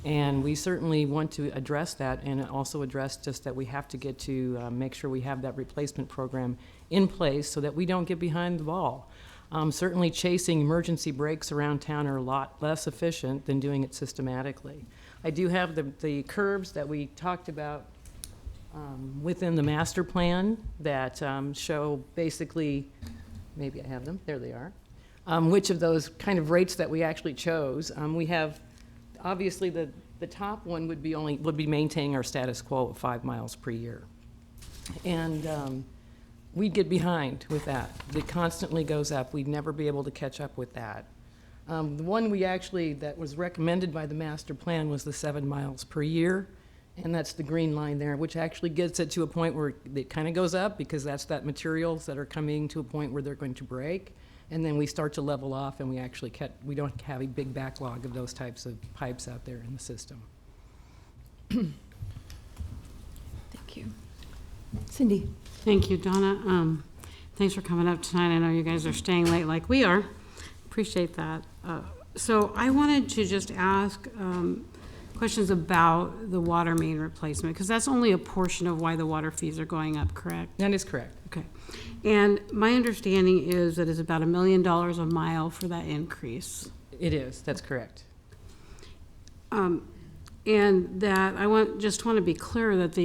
And we certainly want to address that, and also address just that we have to get to make sure we have that replacement program in place so that we don't get behind the ball. Certainly chasing emergency breaks around town are a lot less efficient than doing it systematically. I do have the curves that we talked about within the master plan that show basically, maybe I have them, there they are, which of those kind of rates that we actually chose. We have, obviously, the top one would be maintaining our status quo of 5 miles per year. And we'd get behind with that. It constantly goes up. We'd never be able to catch up with that. The one that was recommended by the master plan was the 7 miles per year. And that's the green line there, which actually gets it to a point where it kind of goes up because that's that materials that are coming to a point where they're going to break. And then we start to level off and we don't have a big backlog of those types of pipes out there in the system. Thank you. Cindy. Thank you, Donna. Thanks for coming up tonight. I know you guys are staying late like we are. Appreciate that. So I wanted to just ask questions about the water main replacement, because that's only a portion of why the water fees are going up, correct? That is correct. Okay. And my understanding is that it's about $1 million a mile for that increase. It is, that's correct. And that just want to be clear that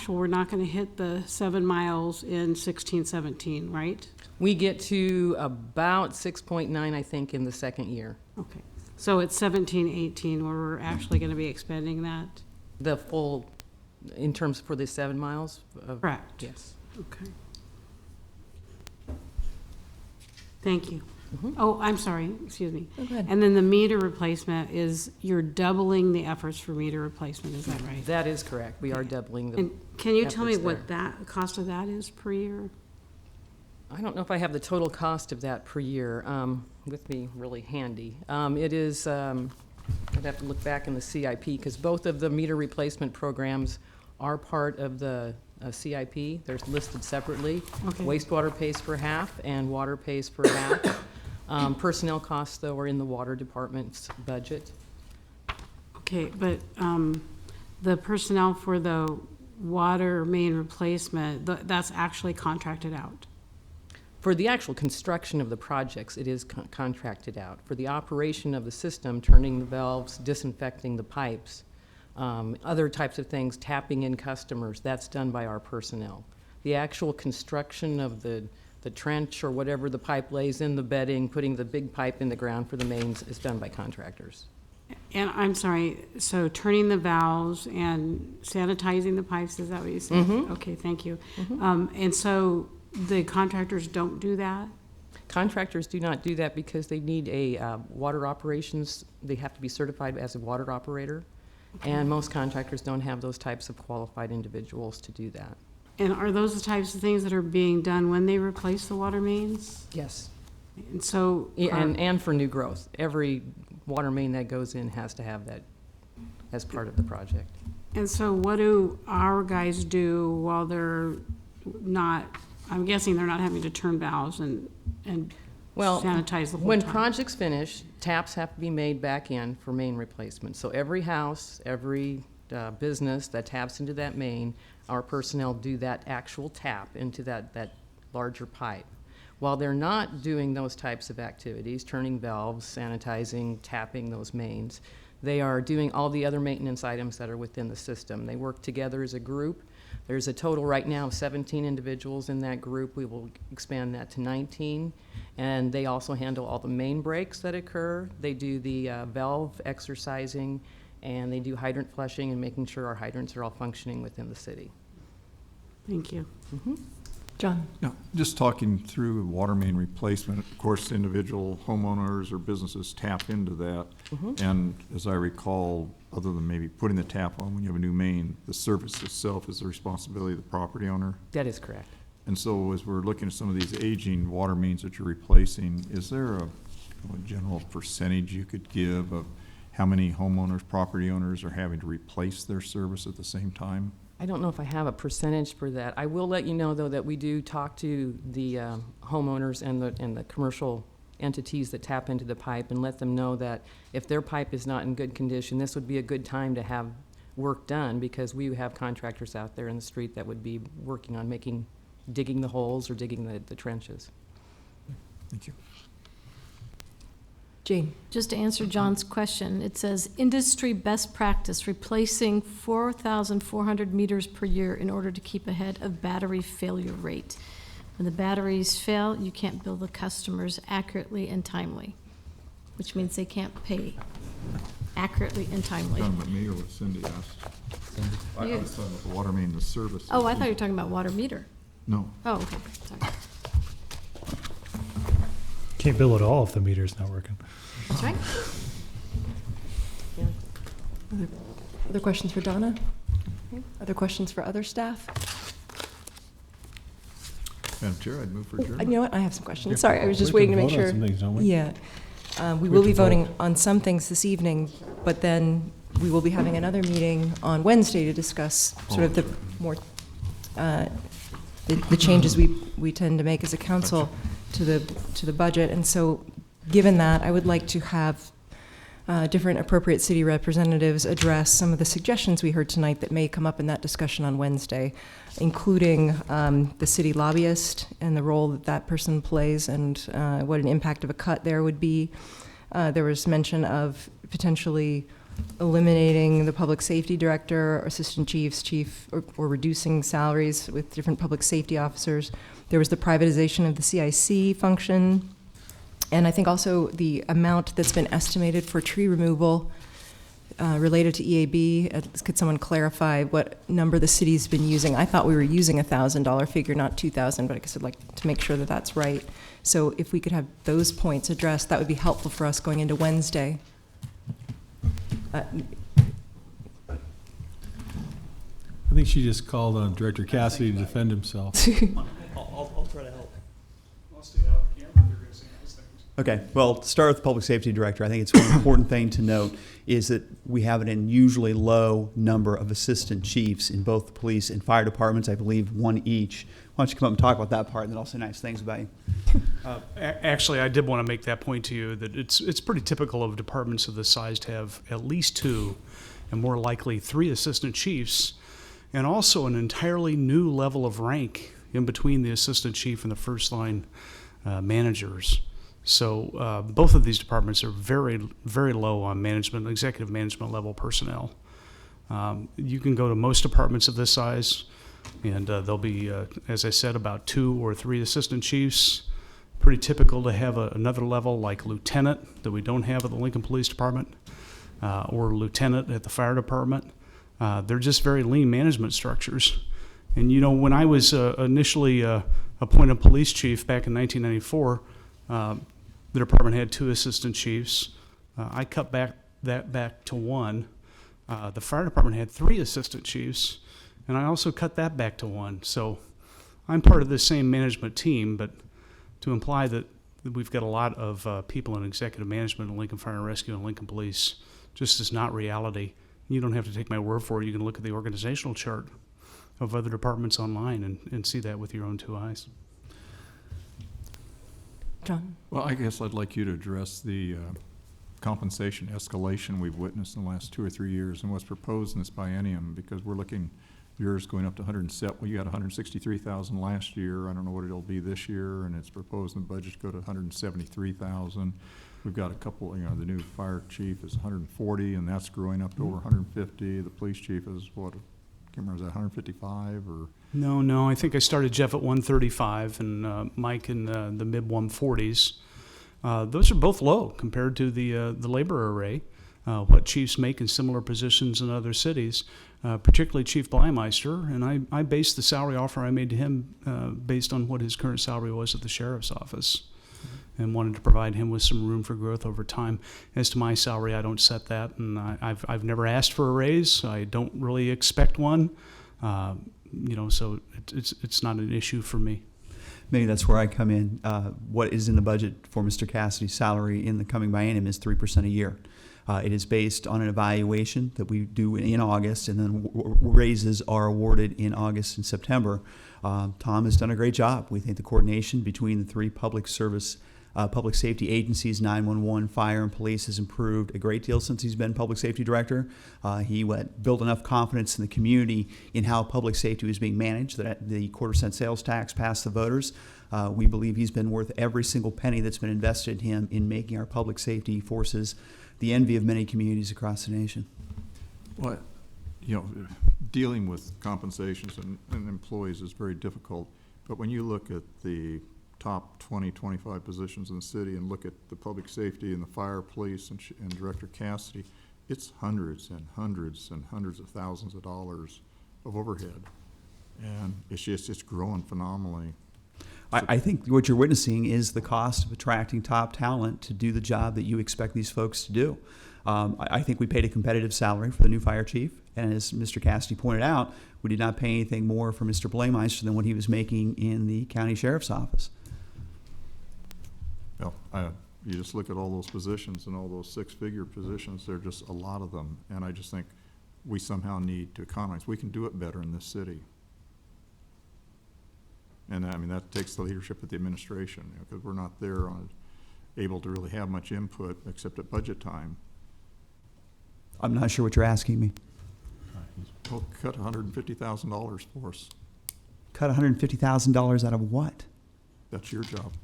we're not going to hit the 7 miles in 16-17, right? We get to about 6.9, I think, in the second year. Okay. So it's 17-18 where we're actually going to be expanding that? The full, in terms for the 7 miles? Correct. Yes. Okay. Thank you. Mm-hmm. Oh, I'm sorry, excuse me. Oh, go ahead. And then the meter replacement you're doubling the efforts for meter replacement, is that right? That is correct. We are doubling the And can you tell me efforts what there. the cost of that is per year? I don't know if I have the total cost of that per year with me really handy. It is, I'd have to look back in the CIP, because both of the meter replacement programs are part of the CIP. They're listed separately. Okay. Wastewater pays for half and water pays for half. Personnel costs, though, are in the water department's budget. Okay, but the personnel for the water main replacement, that's actually contracted out? For the actual construction of the projects, it is contracted out. For the operation of the system, turning the valves, disinfecting the pipes, other types of things, tapping in customers, that's done by our personnel. The actual construction of the trench or whatever the pipe lays in, the bedding, putting the big pipe in the ground for the mains is done by contractors. And I'm sorry, so turning the valves and sanitizing the pipes, is that what you said? Mhm. Okay, thank you. And so the contractors don't do that? Contractors do not do that because they need a water operations, they have to be certified as a water operator. And most contractors don't have those types of qualified individuals to do that. And are those the types of things that are being done when they replace the water mains? Yes. And so. And for new growth. Every water main that goes in has to have that as part of the project. And so what do our guys do while they're not, I'm guessing they're not having to turn valves and sanitize the whole when time? projects finish, taps have to be made back in for main replacement. So every house, every business that taps into that main, our personnel do that actual tap into that larger pipe. While they're not doing those types of activities, turning valves, sanitizing, tapping those mains, they are doing all the other maintenance items that are within the system. They work together as a group. There's a total right now of 17 individuals in that group. We will expand that to 19. And they also handle all the main breaks that occur. They do the valve exercising, and they do hydrant flushing and making sure our hydrants are all functioning within the city. Thank you. Mm-hmm. John. Now, just talking through water main replacement, of course, individual homeowners or businesses tap into that. Mhm. And as I recall, other than maybe putting the tap on when you have a new main, the service itself is the responsibility of the property owner. That is correct. And so as we're looking at some of these aging water mains that you're replacing, is there a general percentage you could give of how many homeowners, property owners are having to replace their service at the same time? I don't know if I have a percentage for that. I will let you know, though, that we do talk to the homeowners and the commercial entities that tap into the pipe and let them know that if their pipe is not in good condition, this would be a good time to have work done, because we have contractors out there in the street that would be working on digging the holes or digging the trenches. Thank you. Jane. Just to answer John's question, it says industry best practice, replacing 4,400 meters per year in order to keep ahead of battery failure rate. When the batteries fail, you can't bill the customers accurately and timely, which means they can't pay. accurately and timely. Talking about me or what Cindy asked? I You. was talking about the water main, the service. Oh, I thought you were talking about water meter. No. Oh, okay, sorry. Can't bill at all if the meter's not working. That's right. Other questions for Donna? Other questions for other staff? Madam Chair, I'd move for adjournment. You know what, I have some questions. Yeah. Sorry, I was just We have waiting to to make vote on sure. some things, don't we? Yeah. We We will have be to vote. voting on some things this evening, but then we will be having another meeting on Wednesday to discuss sort of the more, the changes we tend to make as a council to the budget. And so, given that, I would like to have different appropriate city representatives address some of the suggestions we heard tonight that may come up in that discussion on Wednesday, including the city lobbyist and the role that that person plays and what an impact of a cut there would be. There was mention of potentially eliminating the public safety director, or assistant chief, or reducing salaries with different public safety officers. There was the privatization of the CIC function. And I think also the amount that's been estimated for tree removal related to EAB. Could someone clarify what number the city's been using? I thought we were using $1,000 figure, not 2,000, but I guess I'd like to make sure that that's right. So if we could have those points addressed, that would be helpful for us going into Wednesday. I think she just called on Director Cassidy to defend himself. I'll try to help. Okay, well, to start with the public safety director, I think it's one important thing to note is that we have an unusually low number of assistant chiefs in both the police and fire departments, I believe one each. Why don't you come up and talk about that part, and then I'll say nice things about you. Actually, I did want to make that point to you, that it's pretty typical of departments of this size to have at least 2, and more likely 3 assistant chiefs, and also an entirely new level of rank in between the assistant chief and the first line managers. So both of these departments are very, very low on management, executive management level personnel. You can go to most departments of this size, and there'll be, as I said, about 2 or 3 assistant chiefs. Pretty typical to have another level like lieutenant that we don't have at the Lincoln Police Department, or lieutenant at the fire department. They're just very lean management structures. And you know, when I was initially appointed police chief back in 1994, the department had 2 assistant chiefs. I cut that back to 1. The fire department had 3 assistant chiefs, and I also cut that back to 1. So I'm part of the same management team, but to imply that we've got a lot of people in executive management in Lincoln Fire and Rescue and Lincoln Police just is not reality. You don't have to take my word for it. You can look at the organizational chart of other departments online and see that with your own 2 eyes. John? Well, I guess I'd like you to address the compensation escalation we've witnessed in the last 2 or 3 years and what's proposed in this biennium, because we're looking, yours going up to well, you got 163,000 last year. I don't know what it'll be this year, and it's proposed in the budget to go to 173,000. We've got a couple, you know, the new fire chief is 140, and that's growing up to over 150. The police chief is what, I can't remember, is that 155 or? No, I think I started Jeff at 135 and Mike in the mid 140s. Those are both low compared to the labor array, what chiefs make in similar positions in other cities, particularly Chief Blymeister. And I based the salary offer I made to him based on what his current salary was at the sheriff's office, and wanted to provide him with some room for growth over time. As to my salary, I don't set that, and I've never asked for a raise. I don't really expect one. You know, so it's not an issue for me. Maybe that's where I come in. What is in the budget for Mr. Cassidy's salary in the coming biennium is 3% a year. It is based on an evaluation that we do in August, and then raises are awarded in August and September. Tom has done a great job. We think the coordination between the 3 public safety agencies, 911, fire, and police, has improved a great deal since he's been public safety director. He built enough confidence in the community in how public safety was being managed that the quarter-cent sales tax passed the voters. We believe he's been worth every single penny that's been invested in him in making our public safety forces the envy of many communities across the nation. Well, you know, dealing with compensations and employees is very difficult, but when you look at the top 20, 25 positions in the city and look at the public safety and the fire, police, and Director Cassidy, it's hundreds and hundreds and hundreds of thousands of dollars of overhead. And it's growing phenomenally. I think what you're witnessing is the cost of attracting top talent to do the job that you expect these folks to do. I think we paid a competitive salary for the new fire chief, and as Mr. Cassidy pointed out, we did not pay anything more for Mr. Blaemeister than what he was making in the county sheriff's office. Well, you just look at all those positions and all those six-figure positions, there are just a lot of them. And I just think we somehow need to economize. We can do it better in this city. And I mean, that takes the leadership of the administration, because we're not there able to really have much input except at budget time. I'm not sure what you're asking me. Well, cut $150,000 for us. Cut $150,000 out of what? That's your job.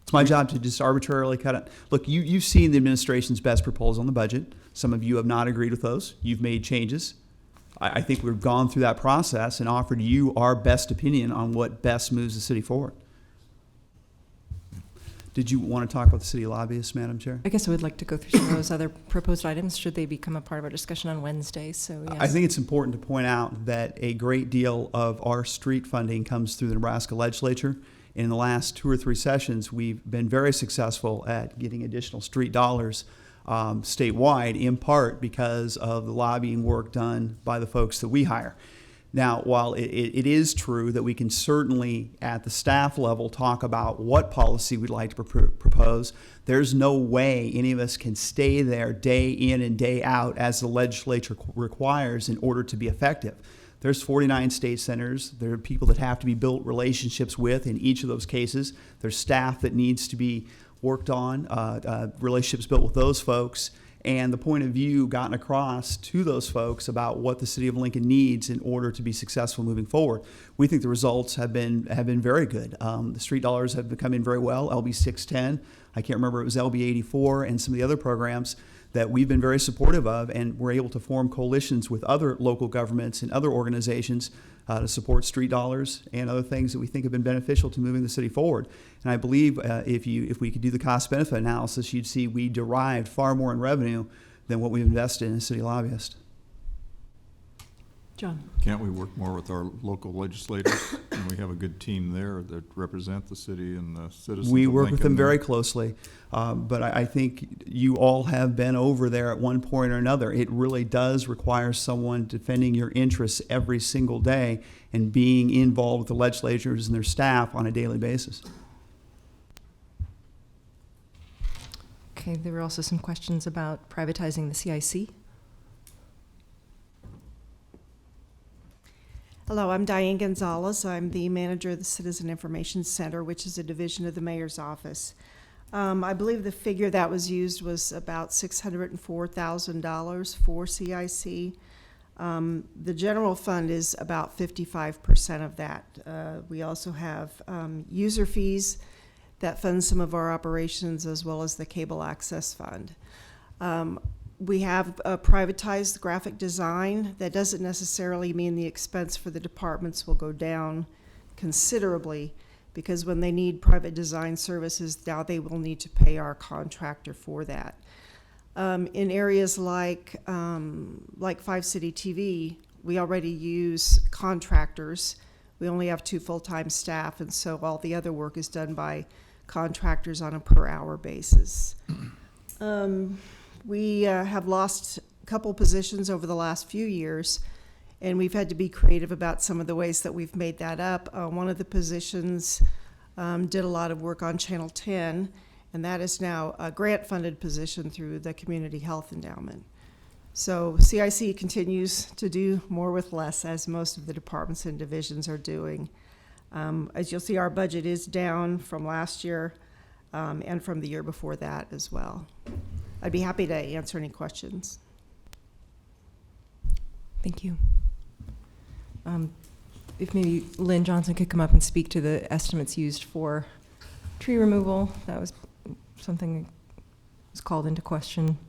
It's my job to just arbitrarily cut it. Look, you've seen the administration's best proposal on the budget. Some of you have not agreed with those. You've made changes. I think we've gone through that process and offered you our best opinion on what best moves the city forward. Did you want to talk about the city lobbyists, Madam Chair? I guess I would like to go through some of those other proposed items, should they become a part of our discussion on Wednesday, so yes. I think it's important to point out that a great deal of our street funding comes through the Nebraska legislature. In the last 2 or 3 sessions, we've been very successful at getting additional street dollars statewide, in part because of the lobbying work done by the folks that we hire. Now, while it is true that we can certainly, at the staff level, talk about what policy we'd like to propose, there's no way any of us can stay there day in and day out as the legislature requires in order to be effective. There's 49 state senators. There are people that have to be built relationships with in each of those cases. There's staff that needs to be worked on, relationships built with those folks, and the point of view gotten across to those folks about what the city of Lincoln needs in order to be successful moving forward. We think the results have been very good. The street dollars have come in very well. LB 610, I can't remember, it was LB 84, and some of the other programs that we've been very supportive of, and we're able to form coalitions with other local governments and other organizations to support street dollars and other things that we think have been beneficial to moving the city forward. And I believe if we could do the cost-benefit analysis, you'd see we derived far more in revenue than what we've invested in a city lobbyist. John. Can't we work more with our local legislators? And we have a good team there that represent the city and the citizens We of work with them Lincoln. very closely, but I think you all have been over there at one point or another. It really does require someone defending your interests every single day and being involved with the legislators and their staff on a daily basis. Okay, there were also some questions about privatizing the CIC. Hello, I'm Diane Gonzalez. I'm the manager of the Citizen Information Center, which is a division of the mayor's office. I believe the figure that was used was about $604,000 for CIC. The general fund is about 55% of that. We also have user fees that fund some of our operations, as well as the cable access fund. We have privatized graphic design. That doesn't necessarily mean the expense for the departments will go down considerably, because when they need private design services, now they will need to pay our contractor for that. In areas like 5 City TV, we already use contractors. We only have 2 full-time staff, and so all the other work is done by contractors on a per-hour basis. We have lost a couple positions over the last few years, and we've had to be creative about some of the ways that we've made that up. One of the positions did a lot of work on Channel 10, and that is now a grant-funded position through the Community Health Endowment. So CIC continues to do more with less, as most of the departments and divisions are doing. As you'll see, our budget is down from last year and from the year before that as well. I'd be happy to answer any questions. Thank you. If maybe Lynn Johnson could come up and speak to the estimates used for tree removal. That was something that was called into question.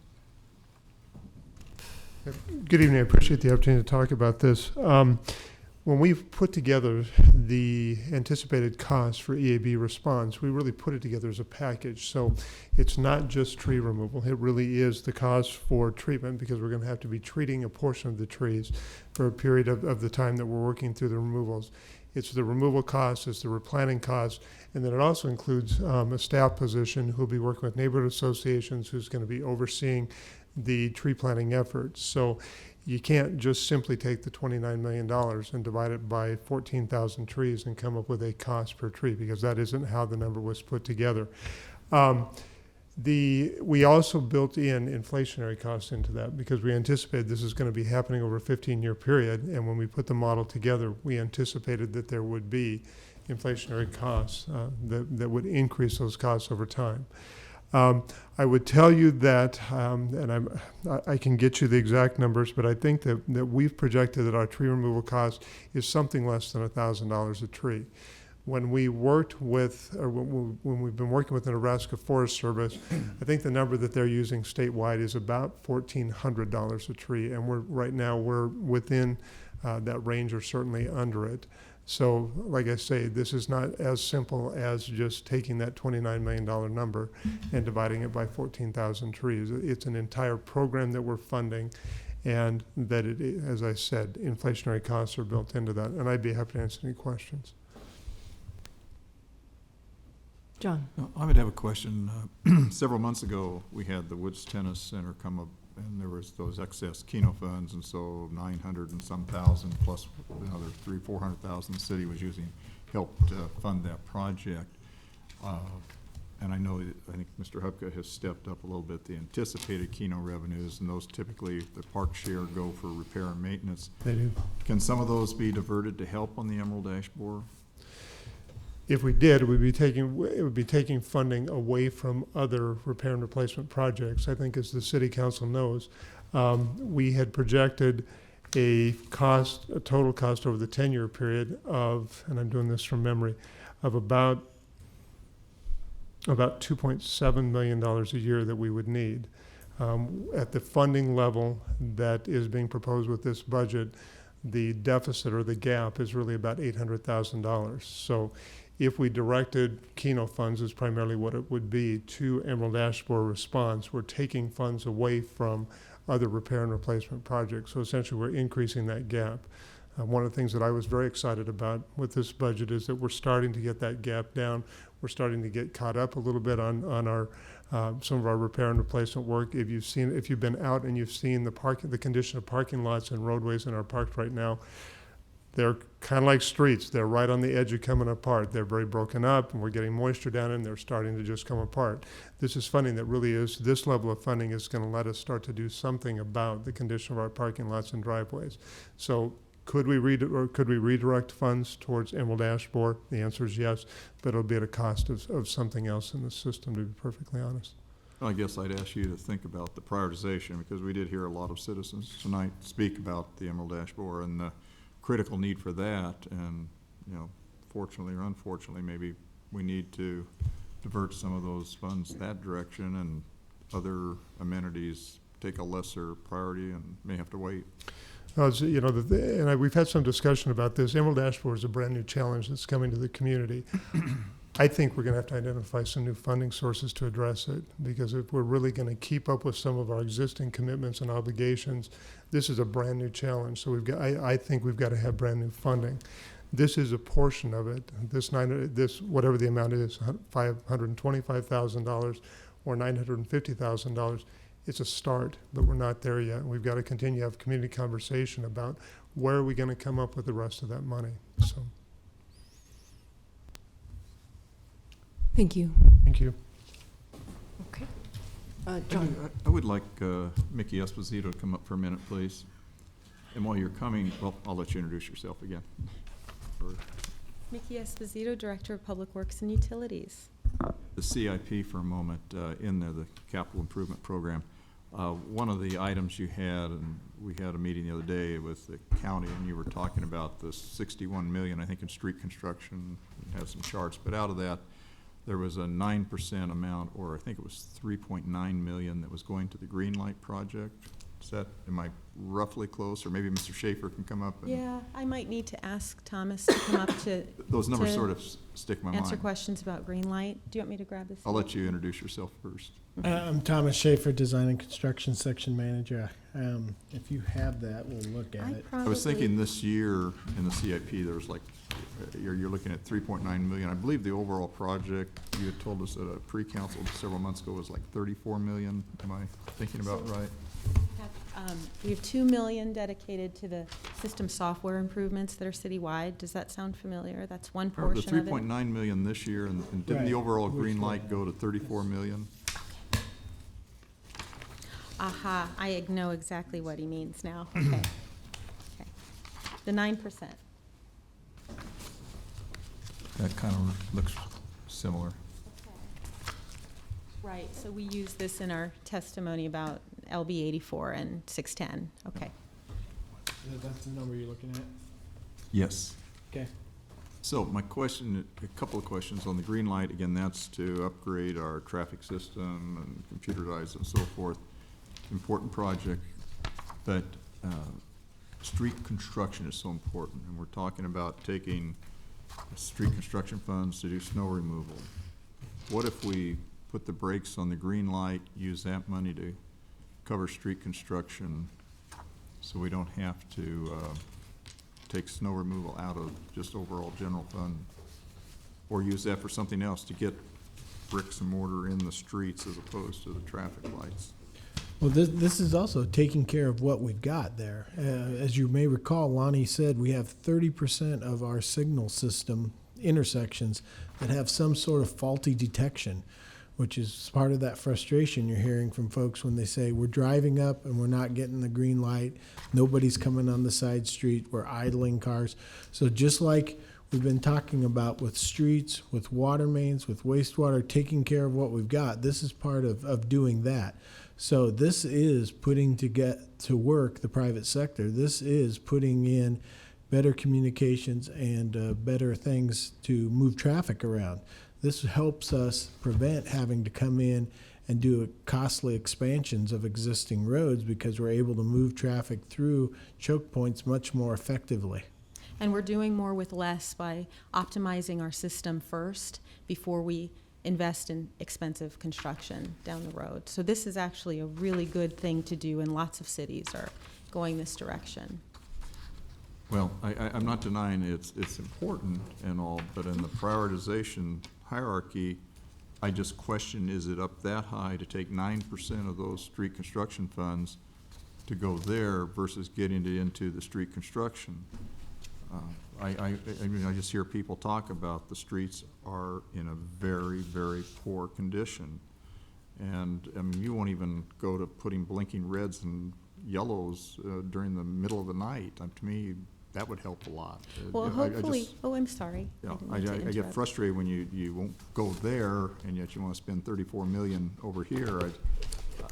Good evening. I appreciate the opportunity to talk about this. when we've put together the anticipated cost for EAB response, we really put it together as a package. So it's not just tree removal. It really is the cost for treatment, because we're going to have to be treating a portion of the trees for a period of the time that we're working through the removals. It's the removal cost, it's the replanting cost, and then it also includes a staff position who'll be working with neighborhood associations, who's going to be overseeing the tree planting efforts. So you can't just simply take the $29 million and divide it by 14,000 trees and come up with a cost per tree, because that isn't how the number was put together. We also built in inflationary costs into that, because we anticipated this is going to be happening over a 15-year period, and when we put the model together, we anticipated that there would be inflationary costs that would increase those costs over time. I would tell you that, and I can get you the exact numbers, but I think that we've projected that our tree removal cost is something less than $1,000 a tree. When we worked with, or when we've been working with the Nebraska Forest Service, I think the number that they're using statewide is about $1,400 a tree, and right now we're within that range, or certainly under it. So, like I say, this is not as simple as just taking that $29 million number and dividing it by 14,000 trees. It's an entire program that we're funding, and that, as I said, inflationary costs are built into that. And I'd be happy to answer any questions. John. I would have a question. Several months ago, we had the Woods Tennis Center come up, and there was those excess Keno funds, and so 900 and some thousand plus another 300,000-400,000 the city was using, helped fund that project. And I know, I think Mr. Hupka has stepped up a little bit the anticipated Keno revenues, and those typically, the park share, go for repair and maintenance. They do. Can some of those be diverted to help on the Emerald Ash Borer? If we did, it would be taking funding away from other repair and replacement projects. I think, as the city council knows, we had projected a total cost over the 10-year period of, and I'm doing this from memory, of about $2.7 million a year that we would need. At the funding level that is being proposed with this budget, the deficit, or the gap, is really about $800,000. So if we directed Keno funds, is primarily what it would be, to Emerald Ash Borer response, we're taking funds away from other repair and replacement projects. So essentially, we're increasing that gap. One of the things that I was very excited about with this budget is that we're starting to get that gap down. We're starting to get caught up a little bit on our some of our repair and replacement work. If you've been out and you've seen the condition of parking lots and roadways in our parks right now, they're kind of like streets. They're right on the edge of coming apart. They're very broken up, and we're getting moisture down in, and they're starting to just come apart. This is funding that really is, this level of funding is going to let us start to do something about the condition of our parking lots and driveways. So could we redirect funds towards Emerald Ash Borer? The answer is yes, but it'll be at a cost of something else in the system, to be perfectly honest. I guess I'd ask you to think about the prioritization, because we did hear a lot of citizens tonight speak about the Emerald Ash Borer and the critical need for that, and fortunately or unfortunately, maybe we need to divert some of those funds that direction, and other amenities take a lesser priority and may have to wait. We've had some discussion about this. Emerald Ash Borer is a brand new challenge that's coming to the community. I think we're going to have to identify some new funding sources to address it, because if we're really going to keep up with some of our existing commitments and obligations, this is a brand new challenge. So I think we've got to have brand new funding. This is a portion of it. This whatever the amount is, $525,000 or $950,000. It's a start, but we're not there yet. We've got to continue to have community conversation about where are we going to come up with the rest of that money. So. Thank you. Thank you. Okay. John. I would like Mickey Esposito to come up for a minute, please. And while you're coming, well, I'll let you introduce yourself again. Mickey Esposito, Director of Public Works and Utilities. The CIP for a moment, in there, the Capital Improvement Program. One of the items you had, and we had a meeting the other day with the county, and you were talking about the $61 million, I think, in street construction. You had some charts, but out of that, there was a 9% amount, or I think it was $3.9 million that was going to the Green Light project. Am I roughly close? Or maybe Mr. Schaefer can come up and. Yeah, I might need to ask Thomas to come up to. Those numbers to sort of stick in my answer mind. questions about green light. Do you want me to grab this? I'll let you introduce yourself first. I'm Thomas Schaefer, Design and Construction Section Manager. If you have that, we'll look at it. I was thinking this year in the CIP, there was like, you're looking at 3.9 million. I believe the overall project, you had told us at a pre-council several months ago, was like 34 million. Am I thinking about right? We have 2 million dedicated to the system software improvements that are citywide. Does that sound familiar? That's one The portion of it. 3.9 million this year, and didn't the Right. overall green light go to 34 million? Aha, I know exactly what he means now. Okay. Okay. The 9%. That kind of looks similar. Right, so we use this in our testimony about LB 84 and 610. Okay. That's the number you're looking at? Yes. Okay. So my question, a couple of questions on the green light. Again, that's to upgrade our traffic system and computerize and so forth. Important project, but street construction is so important, and we're talking about taking street construction funds to do snow removal. What if we put the brakes on the green light, use that money to cover street construction, so we don't have to take snow removal out of just overall general fund, or use that for something else to get bricks and mortar in the streets as opposed to the traffic lights? Well, this is also taking care of what we've got there. As you may recall, Lonnie said we have 30% of our signal system intersections that have some sort of faulty detection, which is part of that frustration you're hearing from folks when they say, we're driving up and we're not getting the green light, nobody's coming on the side street, we're idling cars. So just like we've been talking about with streets, with water mains, with wastewater, taking care of what we've got, this is part of doing that. So this is putting to get to work the private sector. This is putting in better communications and better things to move traffic around. This helps us prevent having to come in and do costly expansions of existing roads because we're able to move traffic through choke points much more effectively. And we're doing more with less by optimizing our system first before we invest in expensive construction down the road. So this is actually a really good thing to do, and lots of cities are going this direction. Well, I'm not denying it's important and all, but in the prioritization hierarchy, I just question, is it up that high to take 9% of those street construction funds to go there versus getting it into the street construction? I mean, I just hear people talk about the streets are in a very, very poor condition. And, I mean, you won't even go to putting blinking reds and yellows during the middle of the night. To me, that would help a lot. Well, I hopefully, just- oh, I'm sorry. Yeah, didn't I mean to get interrupt. frustrated when you won't go there, and yet you want to spend 34 million over here.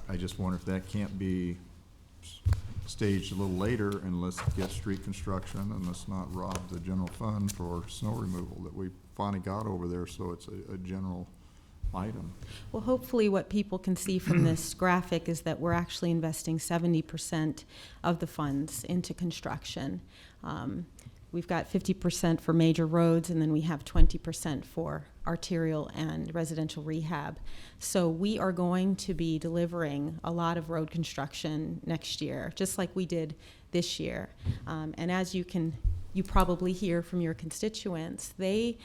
I just wonder if that can't be staged a little later, and let's get street construction, and let's not rob the general fund for snow removal that we finally got over there, so it's a general item. Well, hopefully what people can see from this graphic is that we're actually investing 70% of the funds into construction. We've got 50% for major roads, and then we have 20% for arterial and residential rehab. So we are going to be delivering a lot of road construction next year, just like we did this year. And as you probably hear from your constituents, they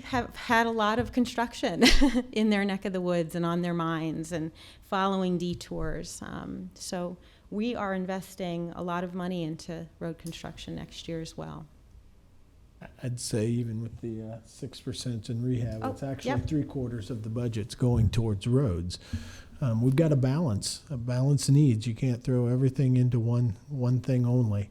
have had a lot of construction in their neck of the woods and on their minds and following detours. So we are investing a lot of money into road construction next year as well. I'd say even with the 6% in rehab, Oh, it's actually yep. 3/4 of the budget's going towards roads. We've got a balance needs. You can't throw everything into one thing only,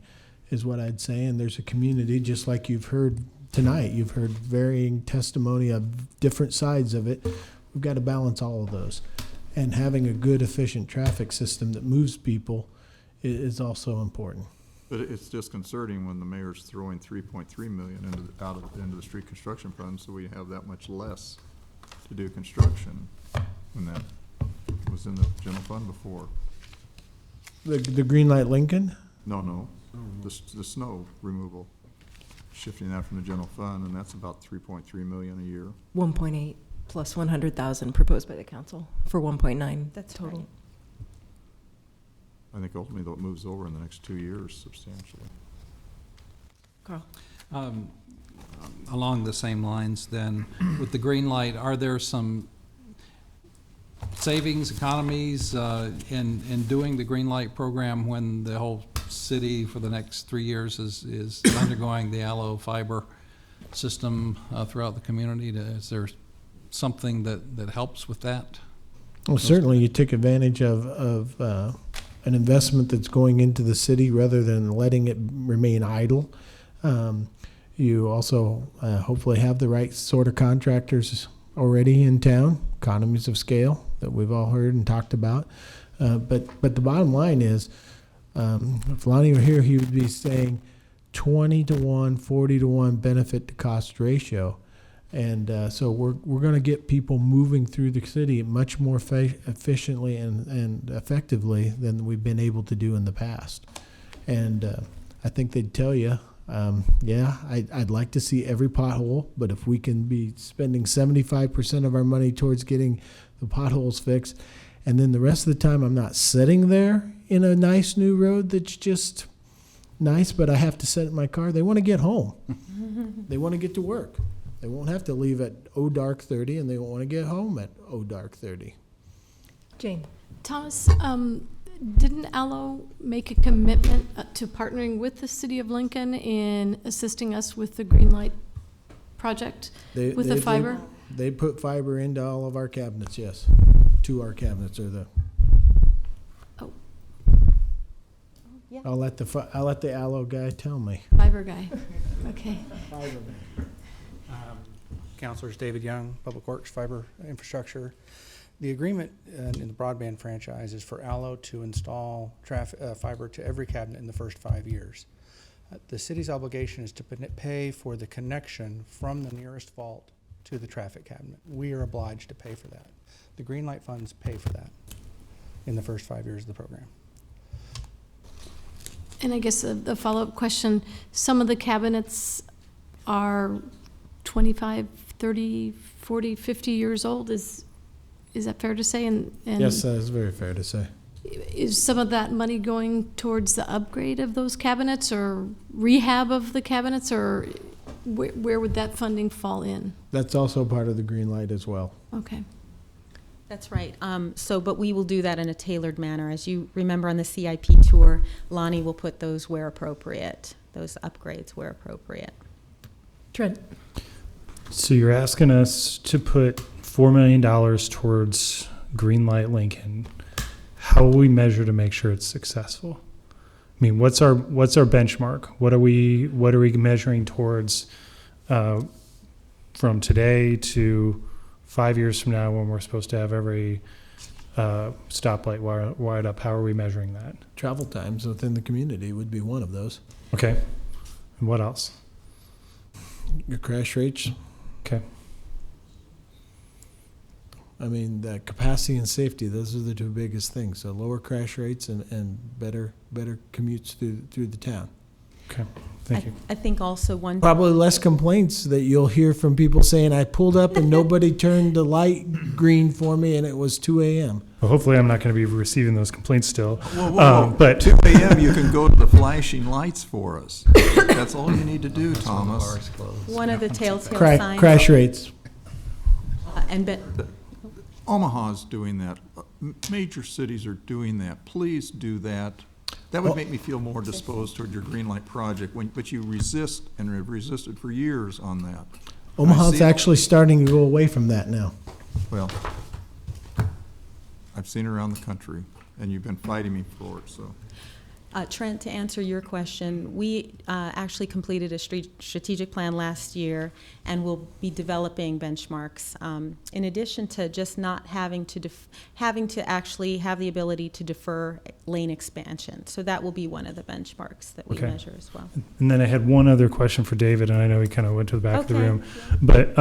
is what I'd say. And there's a community, just like you've heard tonight. You've heard varying testimony of different sides of it. We've got to balance all of those. And having a good, efficient traffic system that moves people is also important. But it's disconcerting when the mayor's throwing 3.3 million into the street construction fund, so we have that much less to do construction when that was in the general fund before. The Green Light Lincoln? No, the snow removal, shifting that from the general fund, and that's about 3.3 million a year. 1.8 plus 100,000 proposed by the council for 1.9 That's total. right. I think ultimately though it moves over in the next 2 years substantially. Carl? Along the same lines then, with the green light, are there some savings, economies in doing the green light program when the whole city for the next 3 years is undergoing the aloe fiber system throughout the community? Is there something that helps with that? Well, certainly you took advantage of an investment that's going into the city rather than letting it remain idle. You also hopefully have the right sort of contractors already in town, economies of scale that we've all heard and talked about. But the bottom line is, if Lonnie were here, he would be saying 20-to-1, 40-to-1 benefit to cost ratio. And so we're going to get people moving through the city much more efficiently and effectively than we've been able to do in the past. And I think they'd tell you, yeah, I'd like to see every pothole, but if we can be spending 75% of our money towards getting the potholes fixed, and then the rest of the time I'm not sitting there in a nice new road that's just nice, but I have to sit in my car. They want to get home. They want to get to work. They won't have to leave at dark 30, and they won't want to get home at dark 30. Jane? Thomas, didn't Allo make a commitment to partnering with the city of Lincoln in assisting us with the Green Light project with the fiber? They put fiber into all of our cabinets, yes. 2 our cabinets are the. Oh. Yeah. I'll let the Allo guy tell me. Fiber guy. Okay. Fiber man. Councilors David Young, Public Works Fiber Infrastructure. The agreement in the broadband franchise is for Allo to install fiber to every cabinet in the first 5 years. The city's obligation is to pay for the connection from the nearest vault to the traffic cabinet. We are obliged to pay for that. The Green Light funds pay for that in the first 5 years of the program. And I guess the follow-up question, some of the cabinets are 25, 30, 40, 50 years old. Is that fair to say? And Yes, that is very fair to say. is some of that money going towards the upgrade of those cabinets or rehab of the cabinets, or where would that funding fall in? That's also part of the Green Light as well. Okay. That's right. But we will do that in a tailored manner. As you remember on the CIP tour, Lonnie will put those where appropriate, those upgrades where appropriate. Trent? So you're asking us to put $4 million towards Green Light Lincoln. How will we measure to make sure it's successful? I mean, what's our benchmark? What are we measuring towards from today to 5 years from now when we're supposed to have every stoplight wired up? How are we measuring that? Travel times within the community would be one of those. Okay. And what else? Your crash rates. Okay. I mean, the capacity and safety, those are the 2 biggest things. So lower crash rates and better commutes through the town. Okay, thank you. I think also one. Probably less complaints that you'll hear from people saying, I pulled up and nobody turned the light green for me and it was 2 a.m. Well, hopefully I'm not going to be receiving those complaints still. Whoa. But 2 a.m. you can go to the flashing lights for us. That's all you need to do, Thomas. One of the telltale signs. Crash rates. Omaha's doing that. Major cities are doing that. Please do that. That would make me feel more disposed toward your Green Light project, but you resist and have resisted for years on that. Omaha's actually starting to go away from that now. Well, I've seen it around the country, and you've been fighting me for it, so. Trent, to answer your question, we actually completed a strategic plan last year, and we'll be developing benchmarks. In addition to just not having to actually have the ability to defer lane expansion, so that will be one of the benchmarks that we measure as well. And then I had one other question for David, and I know he kind of went to the back of the room, Yeah. but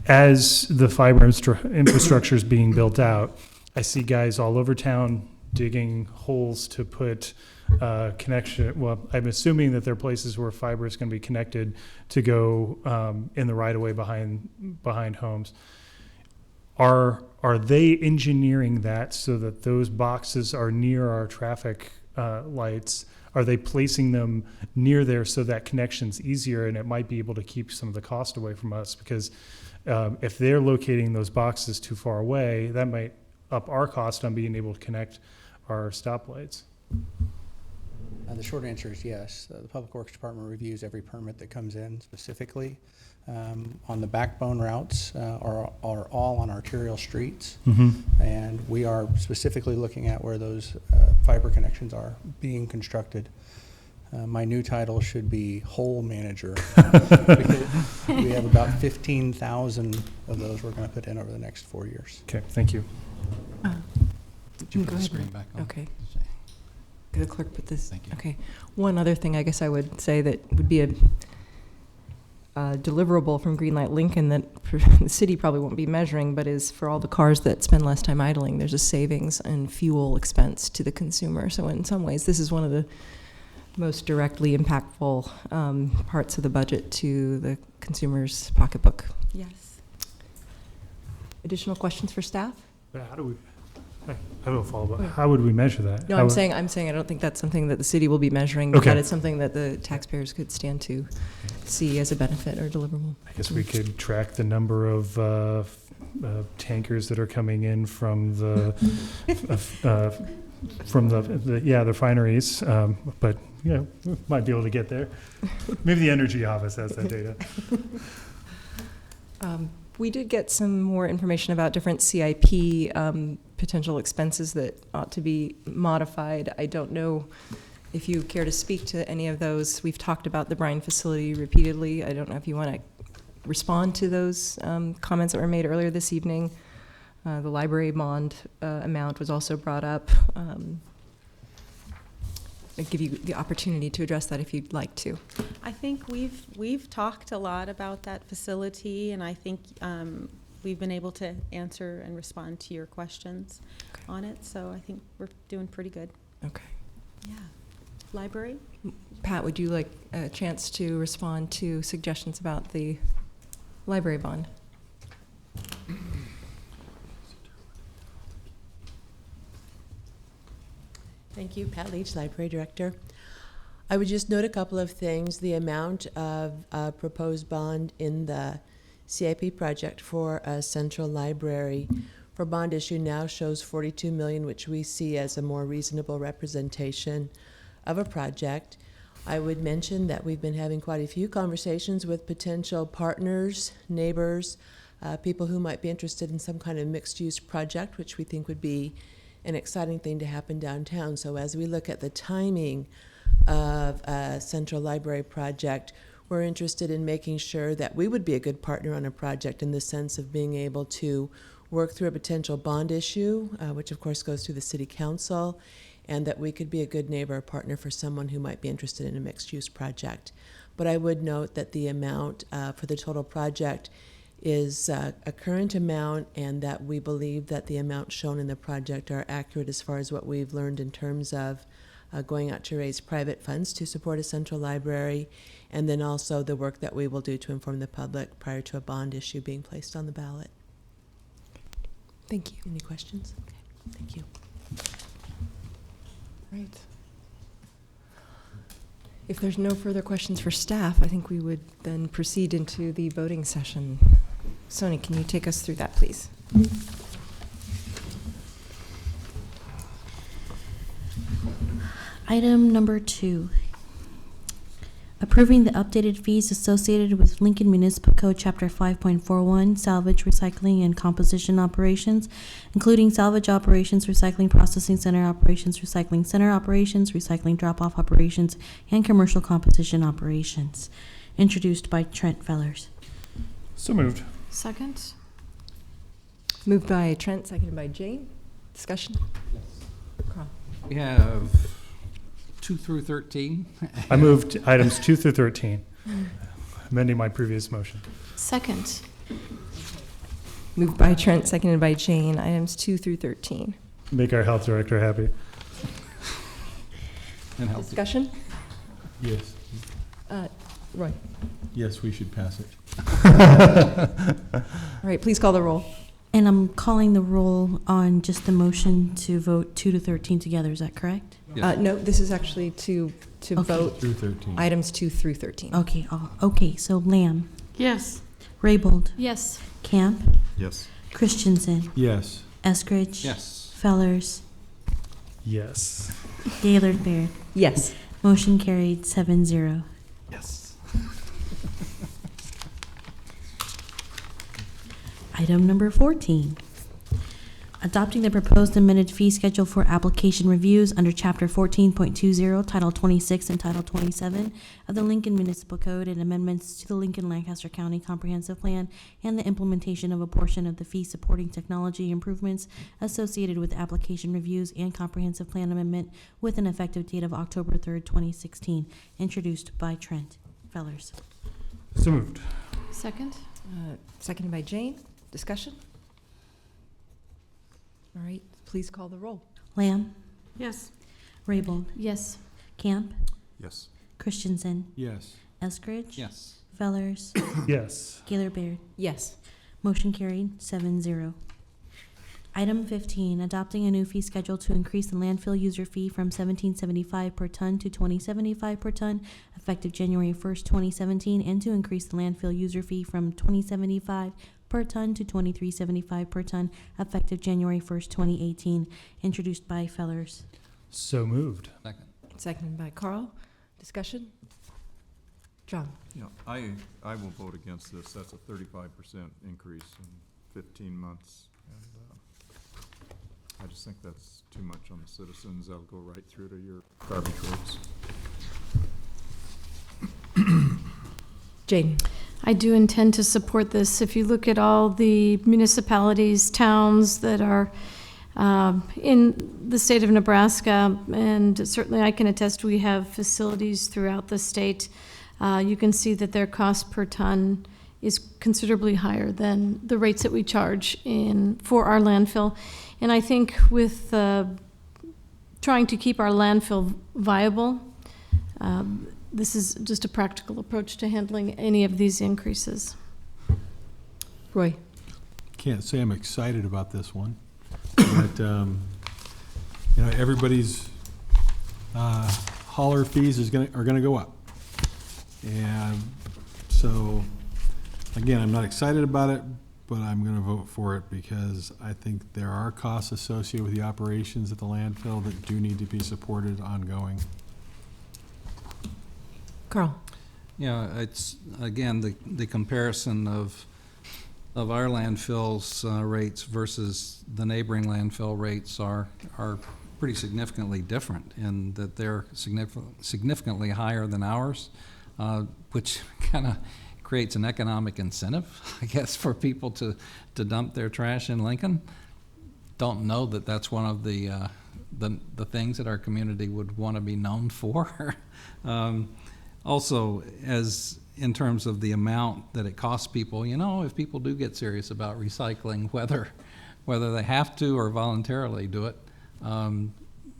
as the fiber infrastructure is being built out, I see guys all over town digging holes to put connection. Well, I'm assuming that there are places where fiber is going to be connected to go in the right of way behind homes. Are they engineering that so that those boxes are near our traffic lights? Are they placing them near there so that connection's easier and it might be able to keep some of the cost away from us? Because if they're locating those boxes too far away, that might up our cost on being able to connect our stoplights. The short answer is yes. The Public Works Department reviews every permit that comes in specifically. On the backbone routes are all on arterial streets. And we are specifically looking at where those fiber connections are being constructed. My new title should be Hole Manager. Because we have about 15,000 of those we're going to put in over the next 4 years. Okay, thank you. Did you Go put the ahead. screen back on? Okay. Could the clerk put this? Thank you. Okay. One other thing I guess I would say that would be a deliverable from Greenlight Lincoln that the city probably won't be measuring, but is for all the cars that spend less time idling, there's a savings in fuel expense to the consumer. So in some ways, this is one of the most directly impactful parts of the budget to the consumer's pocketbook. Yes. Additional questions for staff? How do we? I have a follow-up. How would we measure that? No, How I'm saying I don't think that's something that the city will be measuring, Okay. but it's something that the taxpayers could stand to see as a benefit or deliverable. I guess we could track the number of tankers that are coming in from the the refineries, but you know, we might be able to get there. Maybe the Energy Office has that data. We did get some more information about different CIP potential expenses that ought to be modified. I don't know if you care to speak to any of those. We've talked about the brine facility repeatedly. I don't know if you want to respond to those comments that were made earlier this evening. The library bond amount was also brought up. I'll give you the opportunity to address that if you'd like to. I think we've talked a lot about that facility, and I think we've been able to answer and respond to your questions on it. So I think we're doing pretty good. Okay. Yeah. Library? Pat, would you like a chance to respond to suggestions about the library bond? Thank you, Pat Leach, Library Director. I would just note a couple of things. The amount of proposed bond in the CIP project for a central library for bond issue now shows $42 million, which we see as a more reasonable representation of a project. I would mention that we've been having quite a few conversations with potential partners, neighbors, people who might be interested in some kind of mixed-use project, which we think would be an exciting thing to happen downtown. So as we look at the timing of a central library project, we're interested in making sure that we would be a good partner on a project in the sense of being able to work through a potential bond issue, which of course goes through the city council, and that we could be a good neighbor or partner for someone who might be interested in a mixed-use project. But I would note that the amount for the total project is a current amount, and that we believe that the amounts shown in the project are accurate as far as what we've learned in terms of going out to raise private funds to support a central library, and then also the work that we will do to inform the public prior to a bond issue being placed on the ballot. Thank you. Any questions? Okay, thank you. Right. If there's no further questions for staff, I think we would then proceed into the voting session. Sony, can you take us through that, please? Item number 2, approving the updated fees associated with Lincoln Municipal Code Chapter 5.41, salvage, recycling, and composition operations, including salvage operations, recycling processing center operations, recycling drop-off operations, and commercial composition operations. Introduced by Trent Fellers. So moved. Second? Moved by Trent, seconded by Jane. Discussion? Carl. We have 2 through 13. I moved items 2 through 13, amending my previous motion. Second? Moved by Trent, seconded by Jane. Items 2 through 13. make our health director happy. And healthy. Discussion? Yes. Roy? Yes, we should pass it. All right, please call the roll. And I'm calling the roll on just the motion to vote 2 to 13 together, is that correct? Yes. No, this is actually to Okay. vote Through 13. items 2 through 13. Okay, okay, so Lamb, Yes. Raybold, Yes. Camp, Yes. Christensen, Yes. Eskridge. Yes. Fellers, Yes. Gaylord Baird. Yes. Motion carried 7-0. Yes. Item number 14. Adopting the proposed amended fee schedule for application reviews under Chapter 14.20, Title 26 and Title 27 of the Lincoln Municipal Code and amendments to the Lincoln-Lancaster County Comprehensive Plan and the implementation of a portion of the fee supporting technology improvements associated with application reviews and comprehensive plan amendment with an effective date of October 3rd, 2016, introduced by Trent. Fellers. So moved. Second? Seconded by Jane. Discussion? All right, please call the roll. Lamb, Yes. Raybold, Yes. Camp, Yes. Christensen, Yes. Eskridge. Yes. Fellers, Yes. Gaylor Baird. Yes. Motion carried 7-0. Item 15, adopting a new fee schedule to increase the landfill user fee from $17.75 per ton to $20.75 per ton, effective January 1st, 2017, and to increase the landfill user fee from $20.75 per ton to $23.75 per ton, effective January 1st, 2018, introduced by Fellers. So moved. Second. Seconded by Carl. Discussion? John? Yeah, I will vote against this. That's a 35% increase in 15 months. And I just think that's too much on the citizens. That'll go right through to your garbage rates. Jane? I do intend to support this. If you look at all the municipalities, towns that are in the state of Nebraska, and certainly I can attest we have facilities throughout the state, you can see that their cost per ton is considerably higher than the rates that we charge for our landfill. And I think with trying to keep our landfill viable, this is just a practical approach to handling any of these increases. Roy? Can't say I'm excited about this one, but, everybody's hauler fees are gonna go up. And so, again, I'm not excited about it, but I'm gonna vote for it because I think there are costs associated with the operations at the landfill that do need to be supported ongoing. Carl? Yeah, it's, again, the comparison of our landfill's rates versus the neighboring landfill rates are pretty significantly different in that they're significantly higher than ours, which kind of creates an economic incentive, I guess, for people to dump their trash in Lincoln. Don't know that that's one of the things that our community would want to be known for. Also, as in terms of the amount that it costs people, if people do get serious about recycling, whether they have to or voluntarily do it,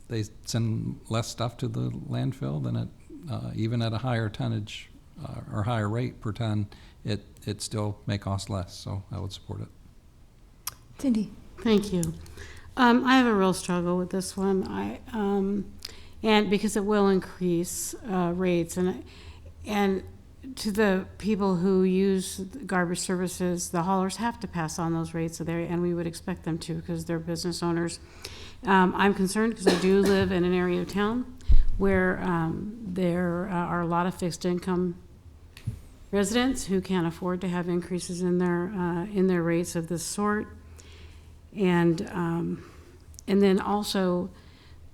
they send less stuff to the landfill than even at a higher tonnage or higher rate per ton, it still may cost less. So I would support it. Cindy? Thank you. I have a real struggle with this one. And because it will increase rates, and to the people who use garbage services, the haulers have to pass on those rates, and we would expect them to because they're business owners. I'm concerned because I do live in an area of town where there are a lot of fixed income residents who can't afford to have increases in their rates of this sort, and then also,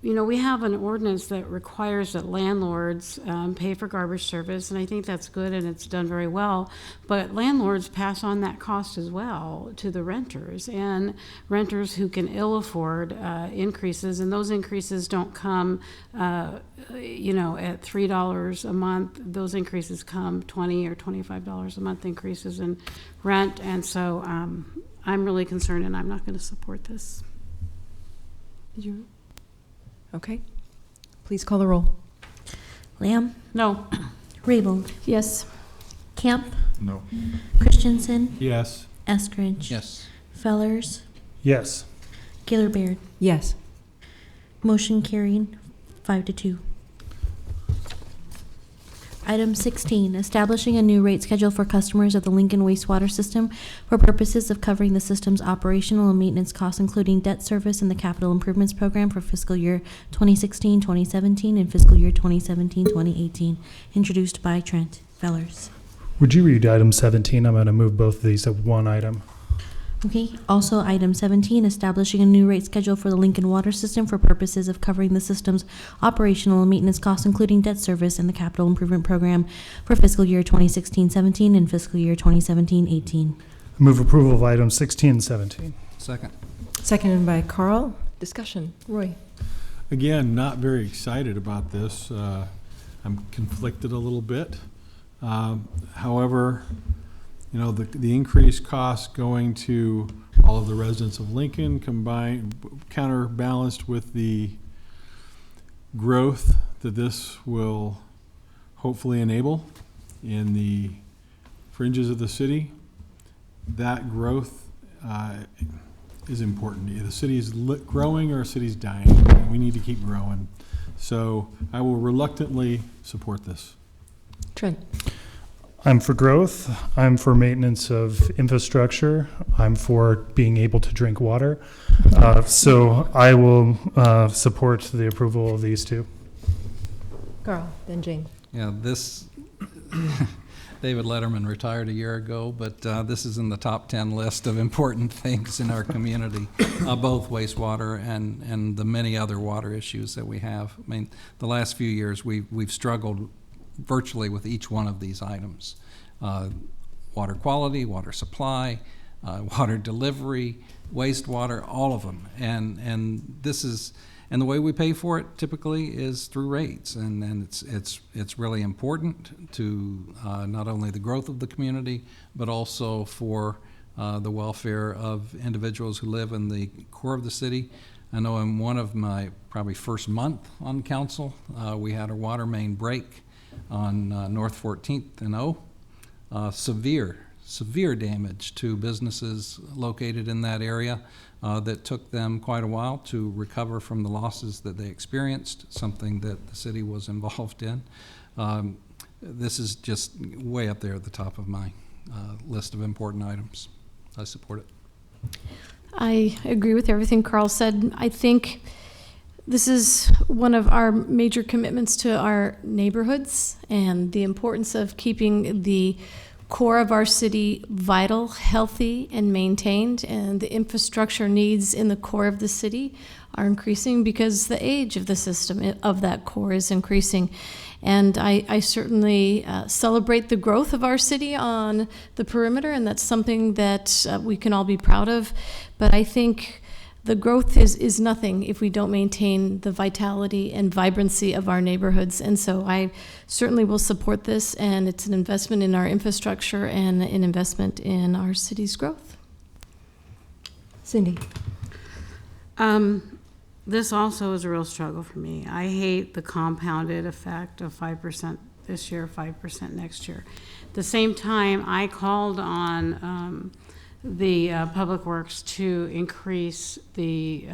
we have an ordinance that requires that landlords pay for garbage service, and I think that's good and it's done very well. But landlords pass on that cost as well to the renters, and renters who can ill afford increases, and those increases don't come, at $3 a month. Those increases come $20 or $25 a month increases in rent, and so I'm really concerned, and I'm not going to support this. Did you? Okay. Please call the roll. Lamb, No. Raybold, Yes. Camp, No. Christensen, Yes. Eskridge. Yes. Fellers, Yes. Gaylor Baird. Yes. Motion carried, 5-2. Item 16, establishing a new rate schedule for customers of the Lincoln wastewater system for purposes of covering the system's operational and maintenance costs, including debt service and the capital improvements program for fiscal year 2016-2017 and fiscal year 2017-2018, introduced by Trent Fellers. Would you read item 17? I'm going to move both of these to one item. Okay, also item 17, establishing a new rate schedule for the Lincoln water system for purposes of covering the system's operational and maintenance costs, including debt service and the capital improvement program for fiscal year 2016-17 and fiscal year 2017-18. Move approval of items 16 and 17. Second. Seconded by Carl. Discussion. Roy. Again, not very excited about this. I'm conflicted a little bit. However, you know, the increased costs going to all of the residents of Lincoln counterbalanced with the growth that this will hopefully enable in the fringes of the city. That growth is important. The city is growing or the city's dying, and we need to keep growing. So I will reluctantly support this. Trent. I'm for growth. I'm for maintenance of infrastructure. I'm for being able to drink water. So I will support the approval of these two. Carl. Then Jane. Yeah, this, David Letterman retired a year ago, but this is in the top 10 list of important things in our community, both wastewater and the many other water issues that we have. I mean, the last few years we've struggled virtually with each one of these items. Water quality, water supply, water delivery, wastewater, all of them. And this is, and the way we pay for it typically is through rates. And it's really important to not only the growth of the community, but also for the welfare of individuals who live in the core of the city. I know in one of my probably first month on council, we had a water main break on North 14th and O. Severe damage to businesses located in that area that took them quite a while to recover from the losses that they experienced, something that the city was involved in. This is just way up there at the top of my list of important items. I support it. I agree with everything Carl said. I think this is one of our major commitments to our neighborhoods and the importance of keeping the core of our city vital, healthy, and maintained. And the infrastructure needs in the core of the city are increasing because the age of the system of that core is increasing. And I certainly celebrate the growth of our city on the perimeter, and that's something that we can all be proud of. But I think the growth is nothing if we don't maintain the vitality and vibrancy of our neighborhoods. And so I certainly will support this, and it's an investment in our infrastructure and an investment in our city's growth. Cindy. This also is a real struggle for me. I hate the compounded effect of 5% this year, 5% next year. At the same time, I called on the Public Works to increase the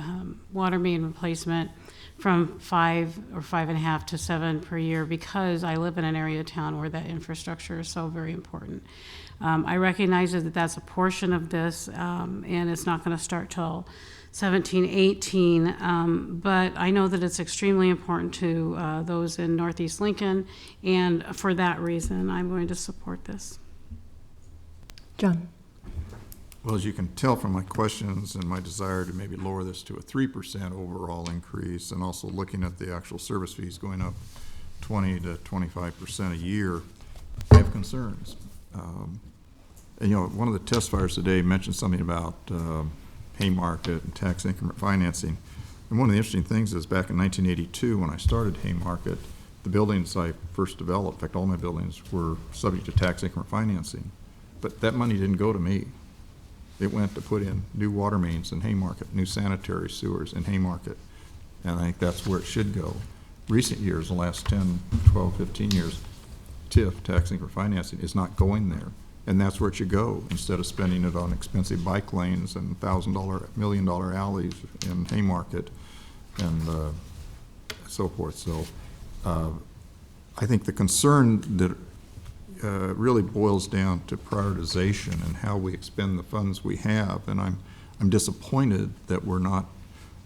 water main replacement from 5 or 5.5 to 7 per year because I live in an area of town where that infrastructure is so very important. I recognize that that's a portion of this, and it's not going to start till 17, 18, but I know that it's extremely important to those in Northeast Lincoln, and for that reason, I'm going to support this. John. Well, as you can tell from my questions and my desire to maybe lower this to a 3% overall increase, and also looking at the actual service fees going up 20 to 25% a year, I have concerns. And you know, one of the testifiers today mentioned something about Haymarket and tax increment financing. And one of the interesting things is back in 1982, when I started Haymarket, the buildings I first developed, in fact, all my buildings were subject to tax increment financing. But that money didn't go to me. It went to put in new water mains in Haymarket, new sanitary sewers in Haymarket. And I think that's where it should go. Recent years, the last 10, 12, 15 years, TIF, taxing for financing, is not going there. And that's where it should go, instead of spending it on expensive bike lanes and $1,000, $1 million alleys in Haymarket and so forth. So I think the concern that really boils down to prioritization and how we expend the funds we have. And I'm disappointed that we're not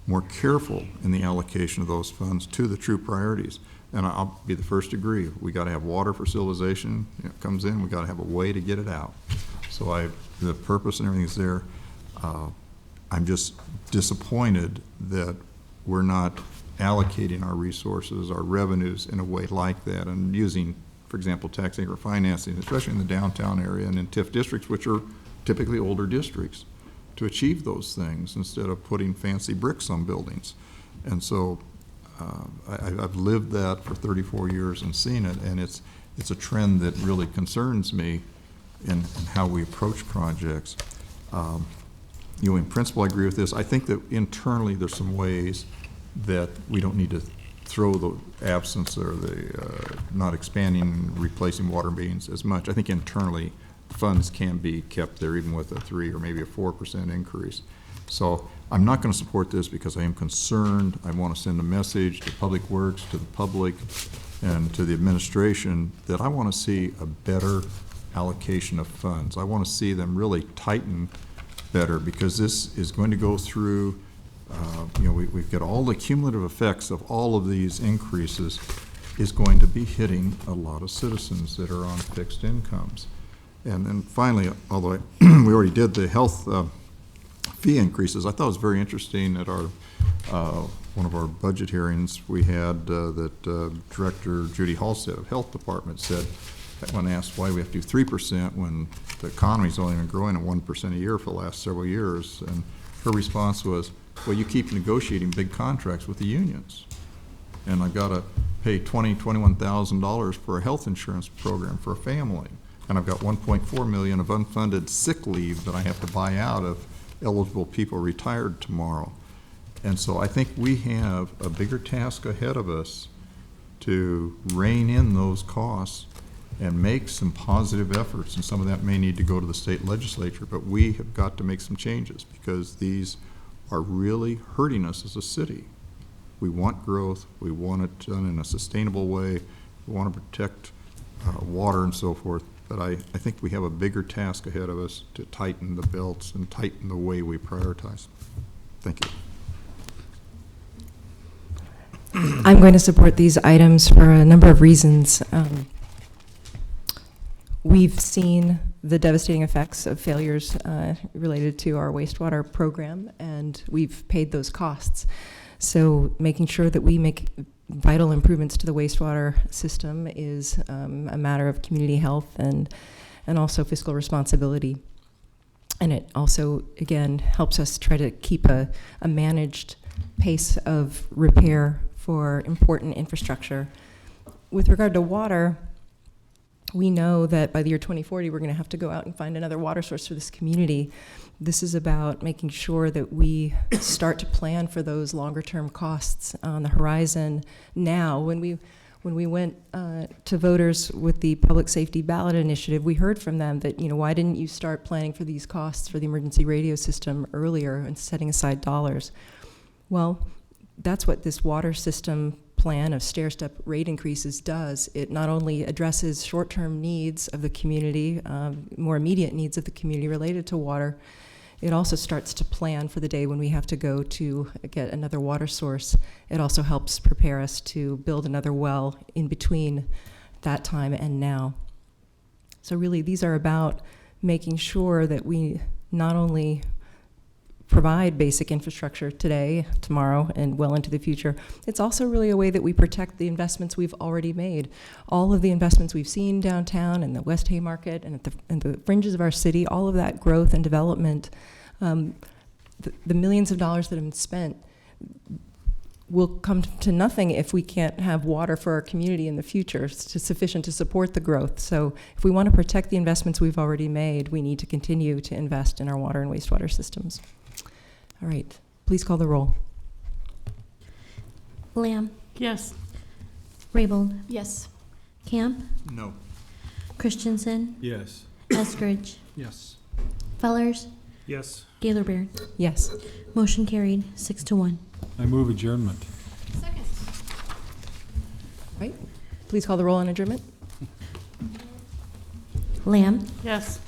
more careful in the allocation of those funds to the true priorities. And I'll be the first to agree. We got to have water for civilization. It comes in. We got to have a way to get it out. So the purpose and everything is there. I'm just disappointed that we're not allocating our resources, our revenues in a way like that, and using, for example, tax increment financing, especially in the downtown area and in TIF districts, which are typically older districts, to achieve those things instead of putting fancy bricks on buildings. And so I've lived that for 34 years and seen it, and it's a trend that really concerns me in how we approach projects. In principle, I agree with this. I think that internally there's some ways that we don't need to throw the absence or the not expanding and replacing water mains as much. I think internally funds can be kept there even with a 3 or maybe a 4% increase. So I'm not going to support this because I am concerned. I want to send a message to Public Works, to the public, and to the administration that I want to see a better allocation of funds. I want to see them really tighten better, because this is going to go through, we've got all the cumulative effects of all of these increases is going to be hitting a lot of citizens that are on fixed incomes. And then finally, although we already did the health fee increases, I thought it was very interesting at our one of our budget hearings we had that Director Judy Halstead of Health Department said, when asked why we have to do 3% when the economy's only been growing at 1% a year for the last several years, and her response was, well, you keep negotiating big contracts with the unions, and I've got to pay $21,000 for a health insurance program for a family, and I've got $1.4 million of unfunded sick leave that I have to buy out of eligible people retired tomorrow. And so I think we have a bigger task ahead of us to rein in those costs and make some positive efforts, and some of that may need to go to the state legislature, but we have got to make some changes because these are really hurting us as a city. We want growth, we want it done in a sustainable way, we want to protect water and so forth, but I think we have a bigger task ahead of us to tighten the belts and tighten the way we prioritize. Thank you. I'm going to support these items for a number of reasons. We've seen the devastating effects of failures related to our wastewater program, and we've paid those costs. So making sure that we make vital improvements to the wastewater system is a matter of community health and also fiscal responsibility. And it also, again, helps us try to keep a managed pace of repair for important infrastructure. With regard to water, we know that by the year 2040, we're going to have to go out and find another water source for this community. This is about making sure that we start to plan for those longer-term costs on the horizon now. When we went to voters with the Public Safety Ballot Initiative, we heard from them that, why didn't you start planning for these costs for the emergency radio system earlier and setting aside dollars? Well, that's what this water system plan of stair-step rate increases does. It not only addresses short-term needs of the community, more immediate needs of the community related to water, it also starts to plan for the day when we have to go to get another water source. It also helps prepare us to build another well in between that time and now. So really, these are about making sure that we not only provide basic infrastructure today, tomorrow, and well into the future. It's also really a way that we protect the investments we've already made. All of the investments we've seen downtown and the West Haymarket and at the fringes of our city, all of that growth and development, the millions of dollars that have been spent will come to nothing if we can't have water for our community in the future. It's sufficient to support the growth. So if we want to protect the investments we've already made, we need to continue to invest in our water and wastewater systems. All right, please call the roll. Lamb, Yes. Raybold, Yes. Camp, No. Christensen, Yes. Eskridge, Yes. Fellers, Yes. Gaylor Baird. Yes. Motion carried, 6-1. I move adjournment. Second. Right? Please call the roll on adjournment. Lamb, Yes.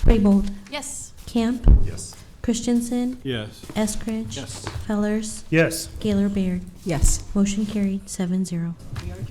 Raybold, Yes. Camp, Yes. Christensen, Yes. Eskridge, Yes. Fellers, Yes. Gaylor Baird. Yes. Motion carried, 7-0. We are adjourned.